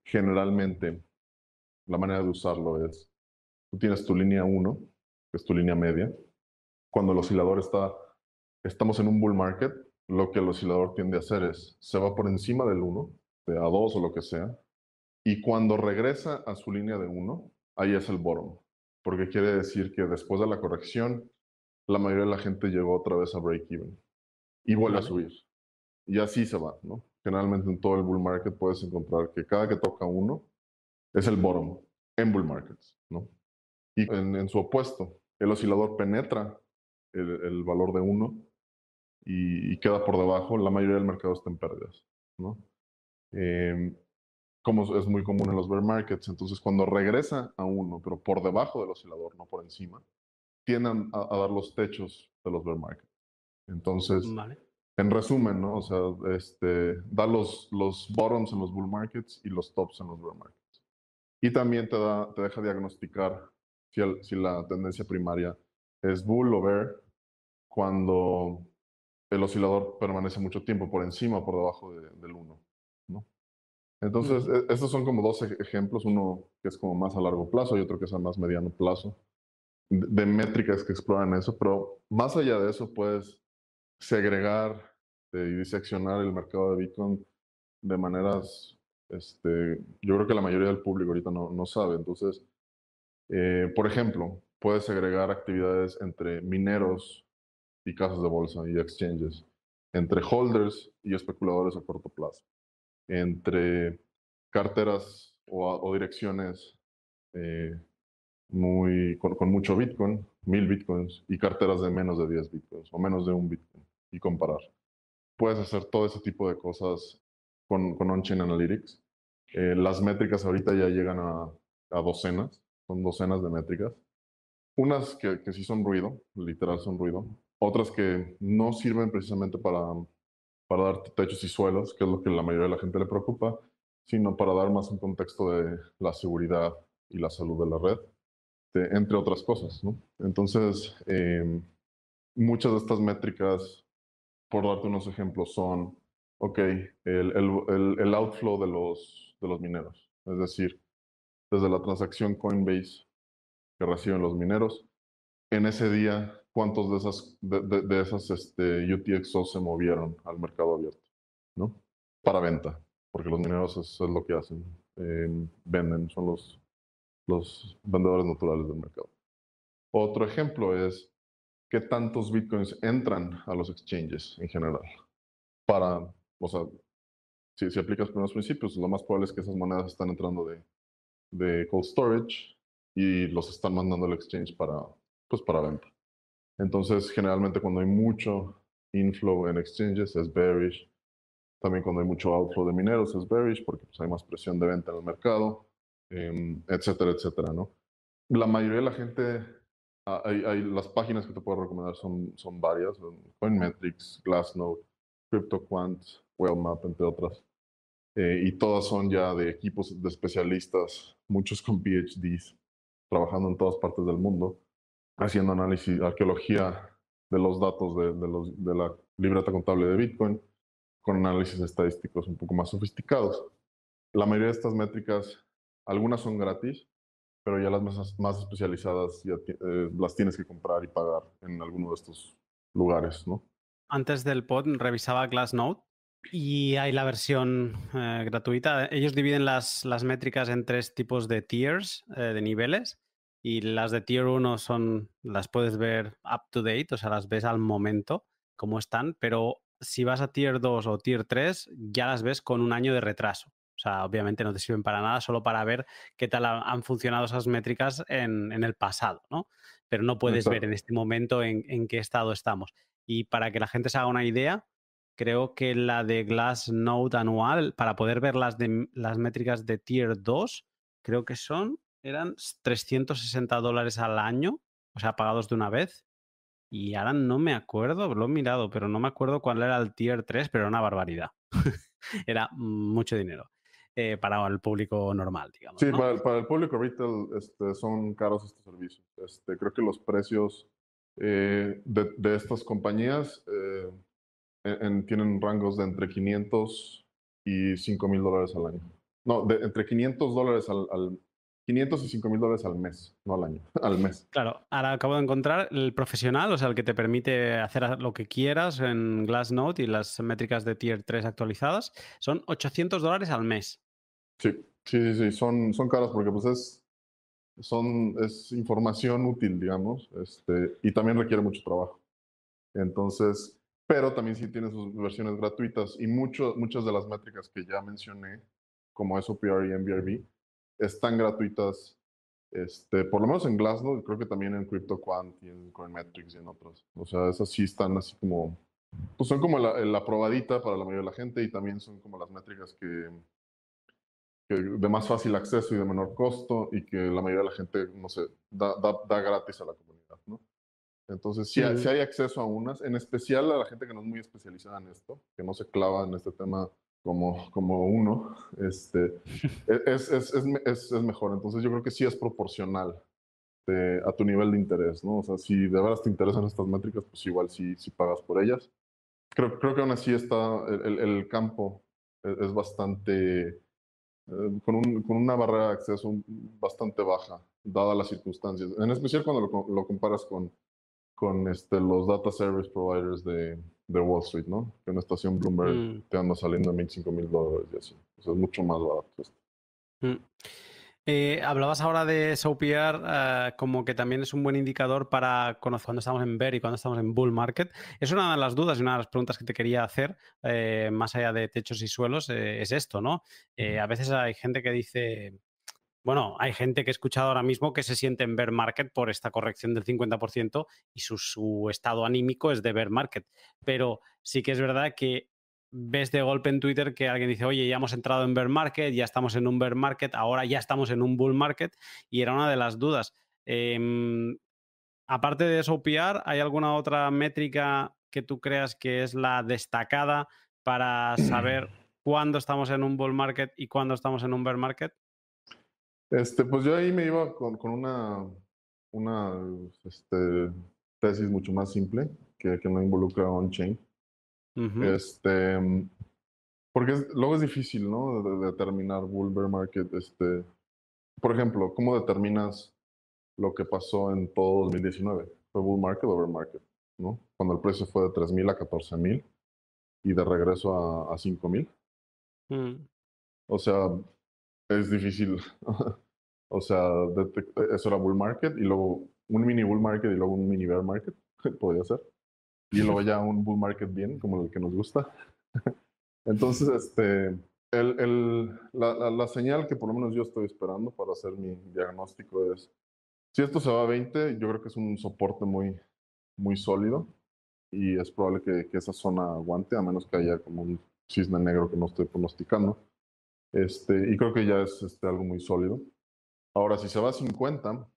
[SPEAKER 2] generalmente, la manera de usarlo es, tú tienes tu línea 1, que es tu línea media. Cuando el oscilador estamos en un bull market, lo que el oscilador tiende a hacer es, se va por encima del 1, de A2 o lo que sea, y cuando regresa a su línea de 1, ahí es el bottom, porque quiere decir que después de la corrección, la mayoría de la gente llegó otra vez a break-even y vuelve a subir. Y así se va, ¿no? Generalmente en todo el bull market puedes encontrar que cada que toca 1 es el bottom en bull markets, ¿no? Y en su opuesto, el oscilador penetra el valor de 1 y queda por debajo, la mayoría del mercado está en pérdidas, ¿no? como es muy común en los bear markets. Entonces, cuando regresa a uno, pero por debajo del oscilador, no por encima, tienden a dar los techos de los bear markets. Entonces,
[SPEAKER 3] Vale.
[SPEAKER 2] en resumen, ¿no? O sea, da los bottoms en los bull markets y los tops en los bear markets. Y también te deja diagnosticar si la tendencia primaria es bull o bear cuando el oscilador permanece mucho tiempo por encima o por debajo del 1, ¿no? Entonces,
[SPEAKER 3] Ujú.
[SPEAKER 2] estos son como dos ejemplos, uno que es como más a largo plazo y otro que es a más mediano plazo, de métricas que exploran eso, pero más allá de eso puedes segregar y diseccionar el mercado de Bitcoin de maneras, yo creo que la mayoría del público ahorita no sabe. Entonces, por ejemplo, puedes segregar actividades entre mineros y casas de bolsa y exchanges, entre holders y especuladores a corto plazo, entre carteras o direcciones eh, con mucho Bitcoin, 1000 Bitcoins, y carteras de menos de 10 Bitcoins o menos de un Bitcoin, y comparar. Puedes hacer todo ese tipo de cosas con On-Chain Analytics. Las métricas ahorita ya llegan a docenas, son docenas de métricas. Unas que sí son ruido, literal son ruido. Otras que no sirven precisamente para dar techos y suelos, que es lo que la mayoría de la gente le preocupa, sino para dar más un contexto de la seguridad y la salud de la red, entre otras cosas, ¿no? Entonces, muchas de estas métricas, por darte unos ejemplos, son, ok, el outflow de los mineros, es decir, desde la transacción Coinbase que reciben los mineros, en ese día, ¿cuántos de esas UTXO se movieron al mercado abierto, ¿no? Para venta, porque los mineros es lo que hacen, venden, son los vendedores naturales del mercado. Otro ejemplo es qué tantos bitcoins entran a los exchanges en general. O sea, si aplicas primeros principios, lo más probable es que esas monedas están entrando de cold storage y los están mandando al exchange para venta. Entonces, generalmente cuando hay mucho inflow en exchanges es bearish. También cuando hay mucho outflow de mineros es bearish porque pues, hay más presión de venta en el mercado, etcétera, etcétera, ¿no? La mayoría de la gente, las páginas que te puedo recomendar son varias, Coinmetrics, Glassnode, CryptoQuant, Whale entre otras. Y todas son ya de equipos de especialistas, muchos con PhDs, trabajando en todas partes del mundo, haciendo análisis, arqueología de los datos de la libreta contable de Bitcoin, con análisis estadísticos un poco más sofisticados. La mayoría de estas métricas, algunas son gratis, pero ya las más especializadas ya las tienes que comprar y pagar en alguno de estos lugares, ¿no?
[SPEAKER 3] Antes del pod revisaba Glassnode y hay la versión gratuita. Ellos dividen las métricas en 3 tipos de tiers, de niveles, y las de tier 1 las puedes ver up to date, o sea, las ves al momento cómo están, pero si vas a tier 2 o tier 3 ya las ves con un año de retraso. O sea, obviamente no te sirven para nada, solo para ver qué tal han funcionado esas métricas en el pasado, ¿no? Pero no puedes ver en
[SPEAKER 2] Exacto.
[SPEAKER 3] este momento en qué estado estamos. Y para que la gente se haga una idea, creo que la de Glassnode anual, para poder ver las métricas de Tier 2, creo que eran $360 al año, o sea, pagados de una vez. Y ahora no me acuerdo, lo he mirado, pero no me acuerdo cuál era el Tier 3, pero era una barbaridad. Era mucho dinero para el público normal, digamos,
[SPEAKER 2] Sí,
[SPEAKER 3] ¿no?
[SPEAKER 2] para el público retail son caros estos servicios. Creo que los precios de estas compañías tienen rangos de entre 500 y $5,000 al año. No, entre $500 500 y $5,000 al mes, no al año, al mes.
[SPEAKER 3] Claro, ahora acabo de encontrar el profesional, o sea, el que te permite hacer lo que quieras en Glassnode y las métricas de Tier 3 actualizadas, son $800 al mes.
[SPEAKER 2] Sí, sí, sí, sí, son caras porque pues es información útil, digamos, y también requiere mucho trabajo. Entonces, pero también sí tiene sus versiones gratuitas y muchas de las métricas que ya mencioné, como SOPR y MBRV, están gratuitas, por lo menos en Glassnode, creo que también en CryptoQuant y en Coinmetrics y en otros. O sea, esas sí están así como, pues son como la probadita para la mayoría de la gente y también son como las métricas de más fácil acceso y de menor costo y que la mayoría de la gente, no sé, da gratis a la comunidad, ¿no? Entonces, si hay acceso a unas, en especial a la gente que no es muy especializada en esto, que no se clava en este tema como uno, es mejor. Entonces, yo creo que sí es proporcional a tu nivel de interés, ¿no? O sea, si de verdad te interesan estas métricas, pues igual sí pagas por ellas. Creo que aún así está, el campo es bastante, con una barrera de acceso bastante baja, dadas las circunstancias. En especial cuando lo comparas con los data service providers de Wall Street, ¿no? Que una estación Bloomberg
[SPEAKER 3] Mm,
[SPEAKER 2] te anda saliendo en $25,000 y así. O sea, es mucho más barato esto.
[SPEAKER 3] mm. Hablabas ahora de SOPR como que también es un buen indicador para conocer cuando estamos en bear y cuando estamos en bull market. Es una de las dudas y una de las preguntas que te quería hacer, más allá de techos y suelos, es esto, ¿no? A veces hay gente que dice, bueno, hay gente que he escuchado ahora mismo que se siente en bear market por esta corrección del 50% y su estado anímico es de bear market. Pero sí que es verdad que ves de golpe en Twitter que alguien dice, oye, ya hemos entrado en bear market, ya estamos en un bear market, ahora ya estamos en un bull market, y era una de las dudas. Aparte de eso, OPR, ¿hay alguna otra métrica que tú creas que es la destacada para saber cuándo estamos en un bull market y cuándo estamos en un bear market?
[SPEAKER 2] Pues yo ahí me iba con una tesis mucho más simple que no involucra on-chain.
[SPEAKER 3] Ujú.
[SPEAKER 2] Este, Porque luego es difícil, ¿no? De determinar bull bear market. Por ejemplo, ¿cómo determinas lo que pasó en todo 2019? ¿Fue bull market o bear market? ¿No? Cuando el precio fue de 3,000 a 14,000 y de regreso a 5,000.
[SPEAKER 3] Mm.
[SPEAKER 2] O sea, es difícil. O sea, eso era bull market y luego un mini bull market y luego un mini bear market, podría ser. Y luego ya un bull market bien, como el que nos gusta. Entonces, la señal que por lo menos yo estoy esperando para hacer mi diagnóstico es, si esto se va a 20, yo creo que es un soporte muy sólido y es probable que esa zona aguante, a menos que haya como un cisne negro que no estoy pronosticando. Y creo que ya es algo muy sólido. Ahora, si se va a 50,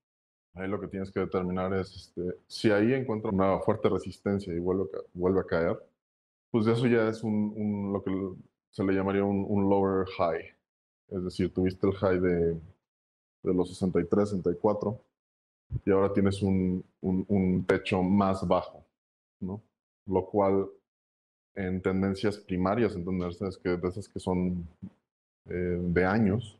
[SPEAKER 2] ahí lo que tienes que determinar es si ahí encuentra una fuerte resistencia y vuelve a caer, pues eso ya es lo que se le llamaría un lower high. Es decir, tuviste el high de los 63, 64 y ahora tienes un techo más bajo, ¿no? Lo cual en tendencias primarias, en tendencias de esas que son de años,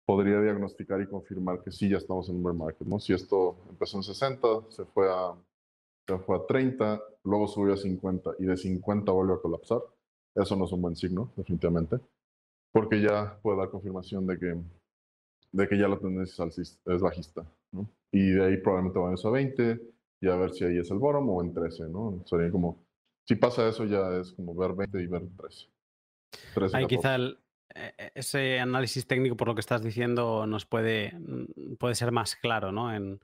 [SPEAKER 2] podría diagnosticar y confirmar que sí ya estamos en un bear market, ¿no? Si esto empezó en 60, se fue a 30, luego subió a 50 y de 50 vuelve a colapsar, eso no es un buen signo, definitivamente, porque ya puede dar confirmación de que ya la tendencia es bajista, ¿no? Y de ahí probablemente vayamos a 20 y a ver si ahí es el bottom o en 13, ¿no? Sería como, si pasa eso ya es como ver 20 y ver 13, 13,
[SPEAKER 3] Ahí
[SPEAKER 2] 14.
[SPEAKER 3] quizá ese análisis técnico, por lo que estás diciendo, nos puede ser más claro, ¿no? En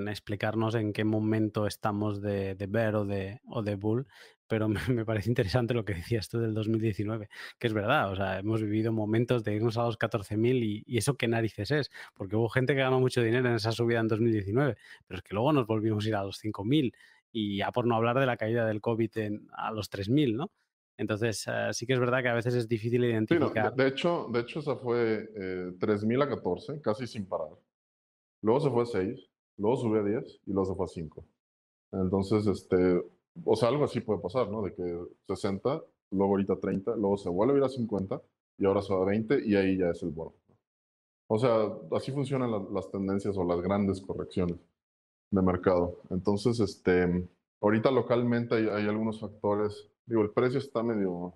[SPEAKER 3] explicarnos en qué momento estamos de bear o de bull. Pero me parece interesante lo que decías tú del 2019, que es verdad, o sea, hemos vivido momentos de irnos a los 14.000 y eso qué narices es, porque hubo gente que ganó mucho dinero en esa subida en 2019, pero es que luego nos volvimos a ir a los 5.000 y ya por no hablar de la caída del COVID a los 3.000, ¿no? Entonces, sí que es verdad que a veces es difícil
[SPEAKER 2] Sí, no,
[SPEAKER 3] identificar.
[SPEAKER 2] de hecho esa fue 3,000 a 14, casi sin parar. Luego se fue a 6, luego subió a 10 y luego se fue a 5. Entonces, o sea, algo así puede pasar, ¿no? De que 60, luego ahorita 30, luego se vuelve a ir a 50 y ahora se va a 20 y ahí ya es el bono. O sea, así funcionan las tendencias o las grandes correcciones de mercado. Entonces, ahorita localmente hay algunos factores. Digo, el precio está medio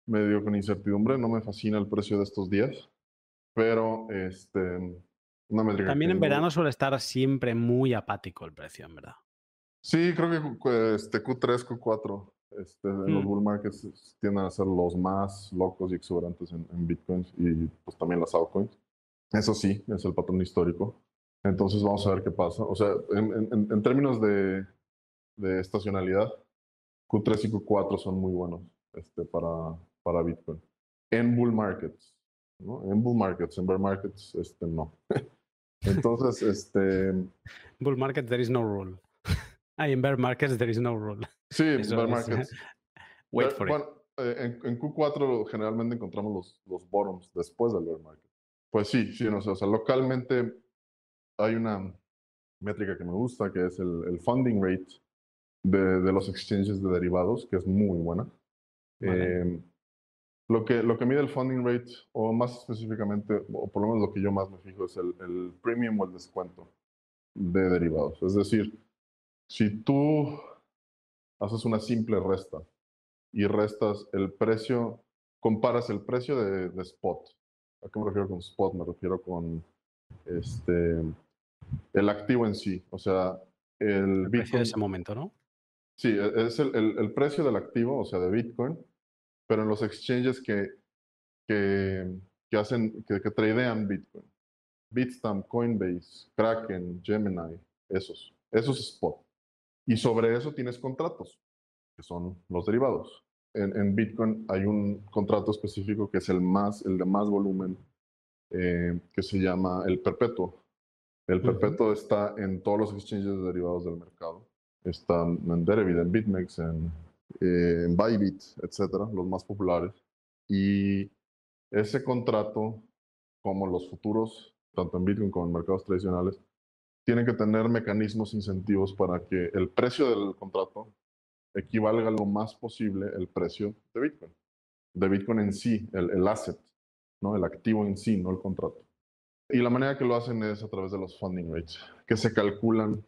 [SPEAKER 2] con incertidumbre. No me fascina el precio de estos días, pero una métrica que
[SPEAKER 3] También en
[SPEAKER 2] no.
[SPEAKER 3] verano suele estar siempre muy apático el precio, en verdad.
[SPEAKER 2] Sí, creo que Q3, Q4, en los
[SPEAKER 3] Mm.
[SPEAKER 2] bull markets tienden a ser los más locos y exuberantes en Bitcoins y pues también las altcoins. Eso sí, es el patrón histórico. Entonces vamos a ver qué pasa. O sea, en términos de estacionalidad, Q3 y Q4 son muy buenos para Bitcoin. En bull markets. ¿no? En bull markets, en bear markets, no. Entonces,
[SPEAKER 3] Bull market, there is no rule. In bear markets, there is no rule.
[SPEAKER 2] sí,
[SPEAKER 3] Eso
[SPEAKER 2] bear
[SPEAKER 3] es.
[SPEAKER 2] markets.
[SPEAKER 3] Wait for it.
[SPEAKER 2] Bueno, en Q4 generalmente encontramos los bottoms después del bear market. Pues sí, no sé, o sea, localmente hay una métrica que me gusta, que es el funding rate de los exchanges de derivados, que es muy buena.
[SPEAKER 3] Vale.
[SPEAKER 2] Lo que mide el funding rate, o más específicamente, o por lo menos lo que yo más me fijo, es el premium o el descuento de derivados. Es decir, si tú haces una simple resta y restas el precio, comparas el precio de spot. ¿A qué me refiero con spot? Me refiero con el activo en sí. O sea, el
[SPEAKER 3] El precio de
[SPEAKER 2] Bitcoin.
[SPEAKER 3] ese momento, ¿no?
[SPEAKER 2] Sí, es el precio del activo, o sea, de Bitcoin, pero en los exchanges que hacen, que tradean Bitcoin. Bitstamp, Coinbase, Kraken, Gemini, esos es spot. Y sobre eso tienes contratos, que son los derivados. En Bitcoin hay un contrato específico que es el de más volumen, que se llama el perpetuo. El perpetuo está en todos los exchanges de derivados del mercado. Está en Deribit, en BitMEX, en Bybit, etcétera, los más populares. Y ese contrato, como los futuros, tanto en Bitcoin como en mercados tradicionales, tienen que tener mecanismos incentivos para que el precio del contrato equivalga lo más posible el precio de Bitcoin en sí, el asset, ¿no? El activo en sí, no el contrato. Y la manera que lo hacen es a través de los funding rates, que se calculan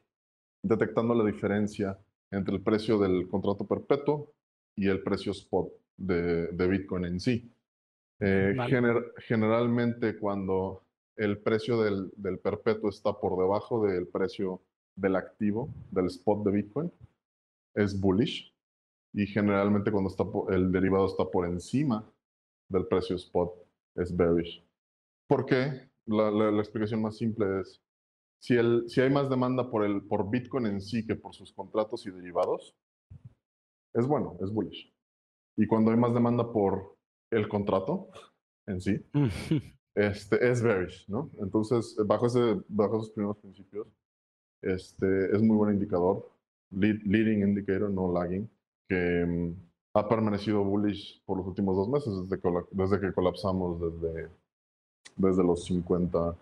[SPEAKER 2] detectando la diferencia entre el precio del contrato perpetuo y el precio spot de Bitcoin en sí.
[SPEAKER 3] Vale.
[SPEAKER 2] Generalmente cuando el precio del perpetuo está por debajo del precio del activo, del spot de Bitcoin, es bullish. Y generalmente cuando el derivado está por encima del precio spot, es bearish. ¿Por qué? La explicación más simple es, si hay más demanda por Bitcoin en sí que por sus contratos y derivados, es bueno, es bullish. Y cuando hay más demanda por el contrato en sí, es bearish, ¿no? Entonces, bajo esos primeros principios, es muy buen indicador, leading indicator, no lagging, que ha permanecido bullish por los últimos 2 meses, desde que colapsamos desde los 50,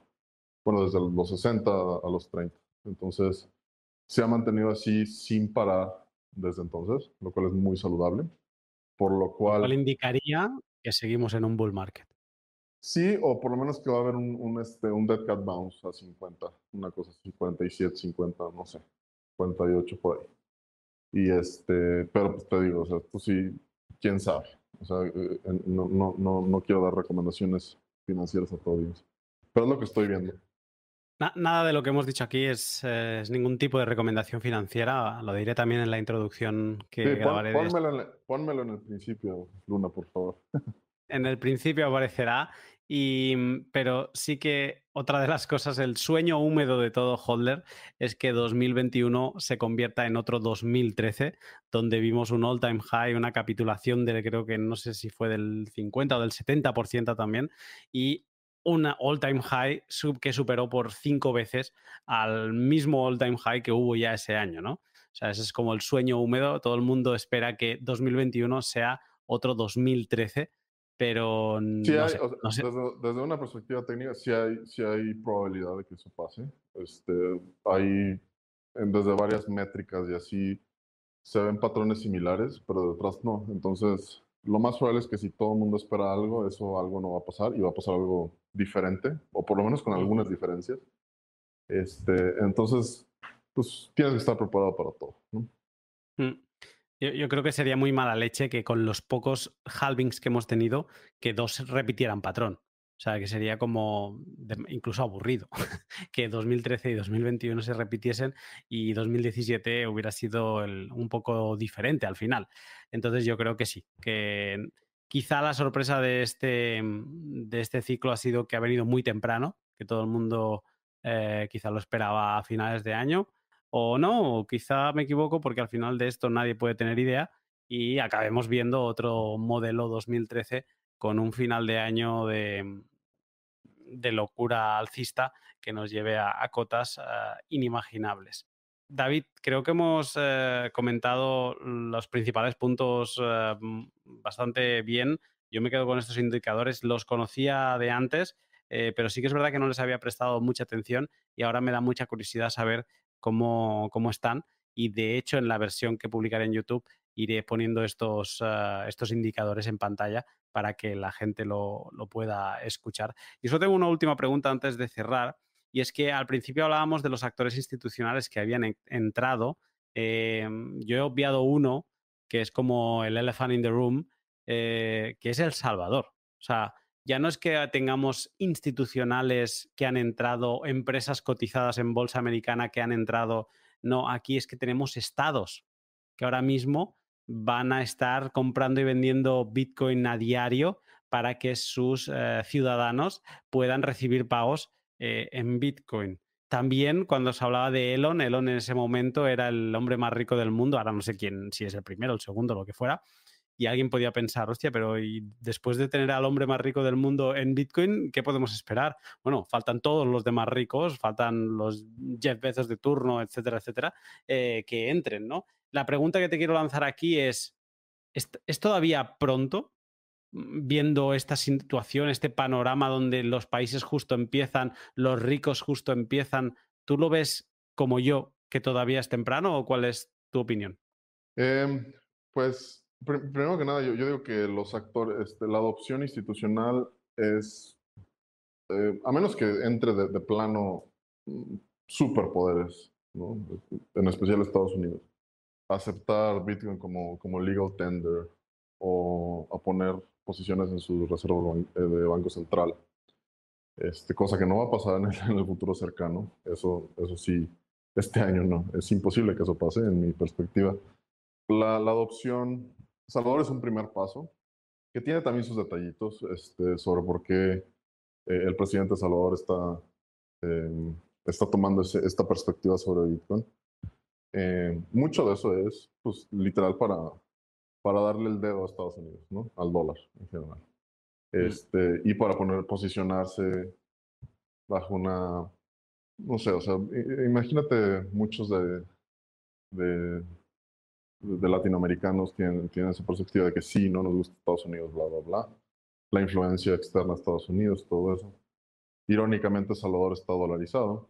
[SPEAKER 2] bueno, desde los 60 a los 30. Entonces, se ha mantenido así sin parar desde entonces, lo cual es muy saludable, por lo
[SPEAKER 3] Lo cual
[SPEAKER 2] cual
[SPEAKER 3] indicaría que seguimos en un bull market.
[SPEAKER 2] sí, o por lo menos que va a haber un dead cat bounce a 50, una cosa así, 47, 50, no sé, 48 por ahí. Pero pues te digo, o sea, tú sí, quién sabe. O sea, no quiero dar recomendaciones financieras a tu audiencia, pero es lo que estoy viendo.
[SPEAKER 3] Nada de lo que hemos dicho aquí es ningún tipo de recomendación financiera. Lo diré también en la introducción
[SPEAKER 2] Sí,
[SPEAKER 3] que grabaré de esto.
[SPEAKER 2] pónmelo en el principio, Luna, por favor.
[SPEAKER 3] En el principio aparecerá, pero sí que otra de las cosas, el sueño húmedo de todo holder es que 2021 se convierta en otro 2013, donde vimos un all-time high, una capitulación creo que no sé si fue del 50 o del 70% también, y una all-time high que superó por 5 veces al mismo all-time high que hubo ya ese año, ¿no? O sea, ese es como el sueño húmedo. Todo el mundo espera que 2021 sea otro 2013, pero
[SPEAKER 2] Sí
[SPEAKER 3] no
[SPEAKER 2] hay,
[SPEAKER 3] sé,
[SPEAKER 2] o sea,
[SPEAKER 3] no sé.
[SPEAKER 2] desde una perspectiva técnica, sí hay probabilidad de que eso pase. Hay desde varias métricas y así se ven patrones similares, pero detrás no. Entonces, lo más probable es que si todo el mundo espera algo, eso algo no va a pasar y va a pasar algo diferente, o por lo menos con algunas diferencias. Entonces, pues tienes que estar preparado para todo, ¿no?
[SPEAKER 3] Mm. Yo creo que sería muy mala leche que con los pocos halvings que hemos tenido, que dos repitieran patrón. O sea, que sería como incluso aburrido que 2013 y 2021 se repitiesen y 2017 hubiera sido un poco diferente al final. Entonces yo creo que sí, que quizá la sorpresa de este ciclo ha sido que ha venido muy temprano, que todo el mundo quizá lo esperaba a finales de año, o no, o quizá me equivoco porque al final de esto nadie puede tener idea y acabemos viendo otro modelo 2013 con un final de año de locura alcista que nos lleve a cotas inimaginables. David, creo que hemos comentado los principales puntos bastante bien. Yo me quedo con estos indicadores, los conocía de antes, pero sí que es verdad que no les había prestado mucha atención y ahora me da mucha curiosidad saber cómo están. Y de hecho, en la versión que publicaré en YouTube iré poniendo estos indicadores en pantalla para que la gente lo pueda escuchar. Y solo tengo una última pregunta antes de cerrar, y es que al principio hablábamos de los actores institucionales que habían entrado. Yo he obviado uno, que es como el elephant in the room, que es El Salvador. O sea, ya no es que tengamos institucionales que han entrado, empresas cotizadas en bolsa americana que han entrado, no, aquí es que tenemos estados que ahora mismo van a estar comprando y vendiendo Bitcoin a diario para que sus ciudadanos puedan recibir pagos en Bitcoin. También cuando se hablaba de Elon en ese momento era el hombre más rico del mundo, ahora no sé quién, si es el primero, el segundo, lo que fuera, y alguien podía pensar, hostia, pero ¿y después de tener al hombre más rico del mundo en Bitcoin, qué podemos esperar? Bueno, faltan todos los demás ricos, faltan los Jeff Bezos de turno, etcétera, etcétera, que entren, ¿no? La pregunta que te quiero lanzar aquí ¿es todavía pronto, viendo esta situación, este panorama donde los países justo empiezan, los ricos justo empiezan? ¿Tú lo ves como yo, que todavía es temprano, o cuál es tu opinión?
[SPEAKER 2] Pues, primero que nada, yo digo que los actores, la adopción institucional es, a menos que entre de plano mm, superpoderes, ¿no? En especial Estados Unidos, aceptar Bitcoin como legal tender o a poner posiciones en su reserva de Banco Central. Cosa que no va a pasar en el futuro cercano. Eso sí, este año no. Es imposible que eso pase, en mi perspectiva. La adopción, Salvador es un primer paso, que tiene también sus detallitos sobre por qué el presidente de Salvador está tomando esta perspectiva sobre Bitcoin. Mucho de eso es, pues, literal para darle el dedo a Estados Unidos, ¿no? Al dólar en general. Y para posicionarse bajo una, no sé, o sea, imagínate muchos de, de latinoamericanos tienen esa perspectiva de que sí, no nos gusta Estados Unidos, bla, bla, bla. La influencia externa de Estados Unidos, todo eso. Irónicamente, Salvador está dolarizado,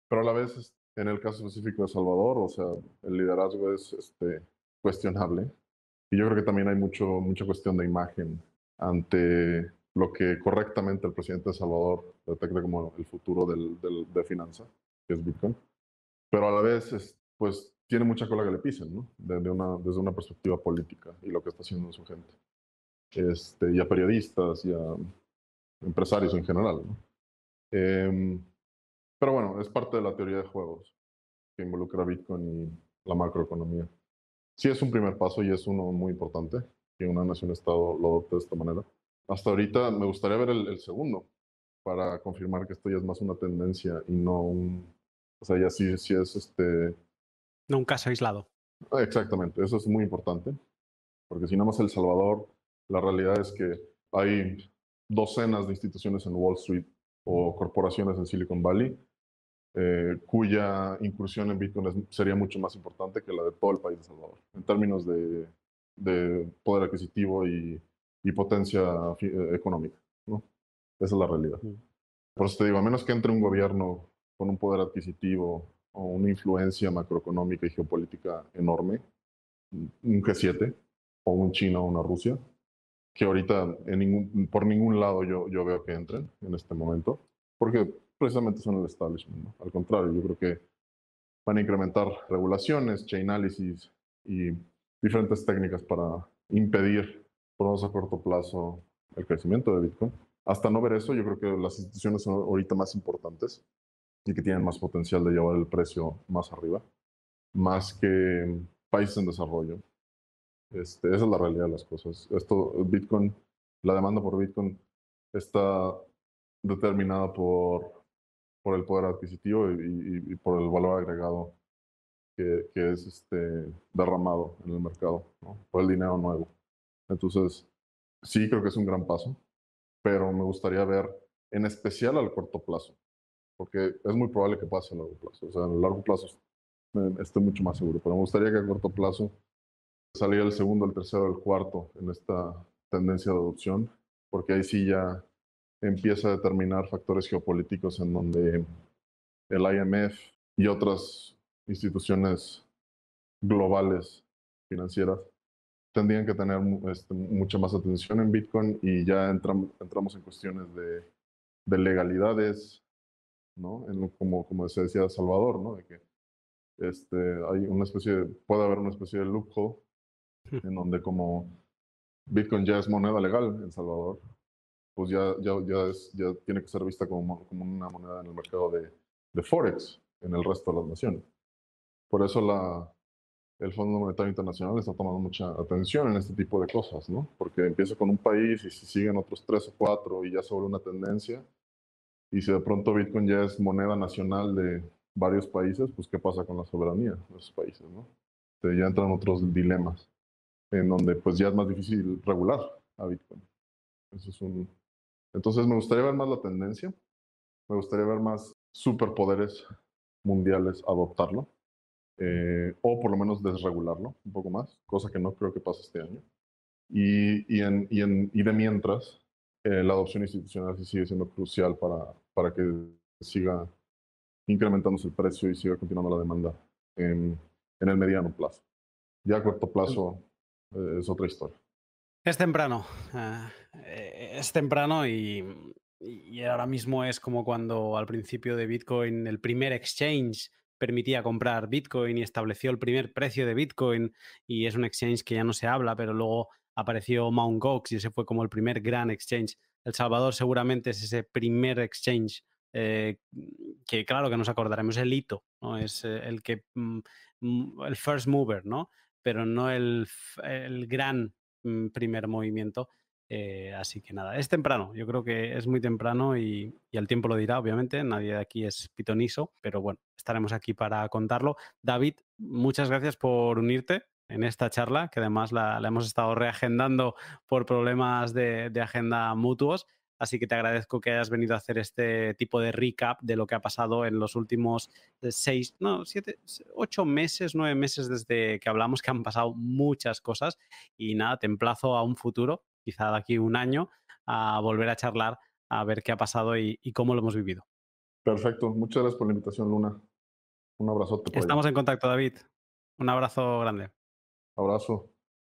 [SPEAKER 2] pero a la vez, en el caso específico de Salvador, o sea, el liderazgo es cuestionable. Y yo creo que también hay mucha cuestión de imagen ante lo que correctamente el presidente de Salvador detecta como el futuro de finanza, que es Bitcoin. Pero a la vez, pues, tiene mucha cola que le pisen, ¿no? Desde una perspectiva política y lo que está haciendo su gente. Y a periodistas y a empresarios en general, ¿no? Pero bueno, es parte de la teoría de juegos que involucra Bitcoin y la macroeconomía. Sí es un primer paso y es uno muy importante que una nación-estado lo adopte de esta manera. Hasta ahorita me gustaría ver el segundo para confirmar que esto ya es más una tendencia y no o sea, ya sí es
[SPEAKER 3] No un caso aislado.
[SPEAKER 2] Exactamente, eso es muy importante, porque si nada más El Salvador, la realidad es que hay docenas de instituciones en Wall Street o corporaciones en Silicon Valley cuya incursión en Bitcoin sería mucho más importante que la de todo el país de Salvador, en términos de poder adquisitivo y potencia económica, ¿no? Esa es la realidad. Por eso te digo, a menos que entre un gobierno con un poder adquisitivo o una influencia macroeconómica y geopolítica enorme, un G7 o un China o una Rusia, que ahorita por ningún lado yo veo que entren en este momento, porque precisamente son el establishment, ¿no? Al contrario, yo creo que van a incrementar regulaciones, chainalysis y diferentes técnicas para impedir, por lo menos a corto plazo, el crecimiento de Bitcoin. Hasta no ver eso, yo creo que las instituciones son ahorita más importantes y que tienen más potencial de llevar el precio más arriba, más que países en desarrollo. Esa es la realidad de las cosas. Bitcoin, la demanda por Bitcoin está determinada por el poder adquisitivo y por el valor agregado que es derramado en el mercado, ¿no? Por el dinero nuevo. Entonces, sí creo que es un gran paso, pero me gustaría ver en especial al corto plazo, porque es muy probable que pase a largo plazo. O sea, a largo plazo estoy mucho más seguro, pero me gustaría que a corto plazo saliera el segundo, el tercero, el cuarto en esta tendencia de adopción, porque ahí sí ya empieza a determinar factores geopolíticos en donde el IMF y otras instituciones globales financieras tendrían que tener mucha más atención en Bitcoin y ya entramos en cuestiones de legalidades, ¿no? Como se decía Salvador, ¿no? De que hay una puede haber una especie de loophole en donde como Bitcoin ya es moneda legal en Salvador, pues ya tiene que ser vista como una moneda en el mercado de Forex en el resto de las naciones. Por eso el Fondo Monetario Internacional está tomando mucha atención en este tipo de cosas, ¿no? Porque empieza con un país y si siguen otros 3 o 4 y ya se vuelve una tendencia, y si de pronto Bitcoin ya es moneda nacional de varios países, pues ¿qué pasa con la soberanía de esos países, ¿no? Ya entran otros dilemas en donde pues ya es más difícil regular a Bitcoin. Entonces me gustaría ver más la tendencia, me gustaría ver más superpoderes mundiales adoptarlo, o por lo menos desregularlo un poco más, cosa que no creo que pase este año. Y de mientras, la adopción institucional sí sigue siendo crucial para que siga incrementándose el precio y siga continuando la demanda en el mediano plazo. Ya a corto plazo es otra historia.
[SPEAKER 3] Es temprano. Es temprano y ahora mismo es como cuando al principio de Bitcoin el primer exchange permitía comprar Bitcoin y estableció el primer precio de Bitcoin y es un exchange que ya no se habla, pero luego apareció Mt. Gox y ese fue como el primer gran exchange. El Salvador seguramente es ese primer exchange que claro que nos acordaremos, el hito, ¿no? Es el que el first mover, ¿no? Pero no el gran primer movimiento. Así que nada, es temprano, yo creo que es muy temprano y el tiempo lo dirá, obviamente, nadie de aquí es pitoniso, pero bueno, estaremos aquí para contarlo. David, muchas gracias por unirte en esta charla, que además la hemos estado reagendando por problemas de agenda mutuos, así que te agradezco que hayas venido a hacer este tipo de recap de lo que ha pasado en los últimos 8 meses, 9 meses desde que hablamos, que han pasado muchas cosas y nada, te emplazo a un futuro, quizá de aquí un año, a volver a charlar, a ver qué ha pasado y cómo lo hemos vivido.
[SPEAKER 2] Perfecto. Muchas gracias por la invitación, Luna. Un abrazote por allá.
[SPEAKER 3] Estamos en contacto, David. Un abrazo grande.
[SPEAKER 2] Abrazo.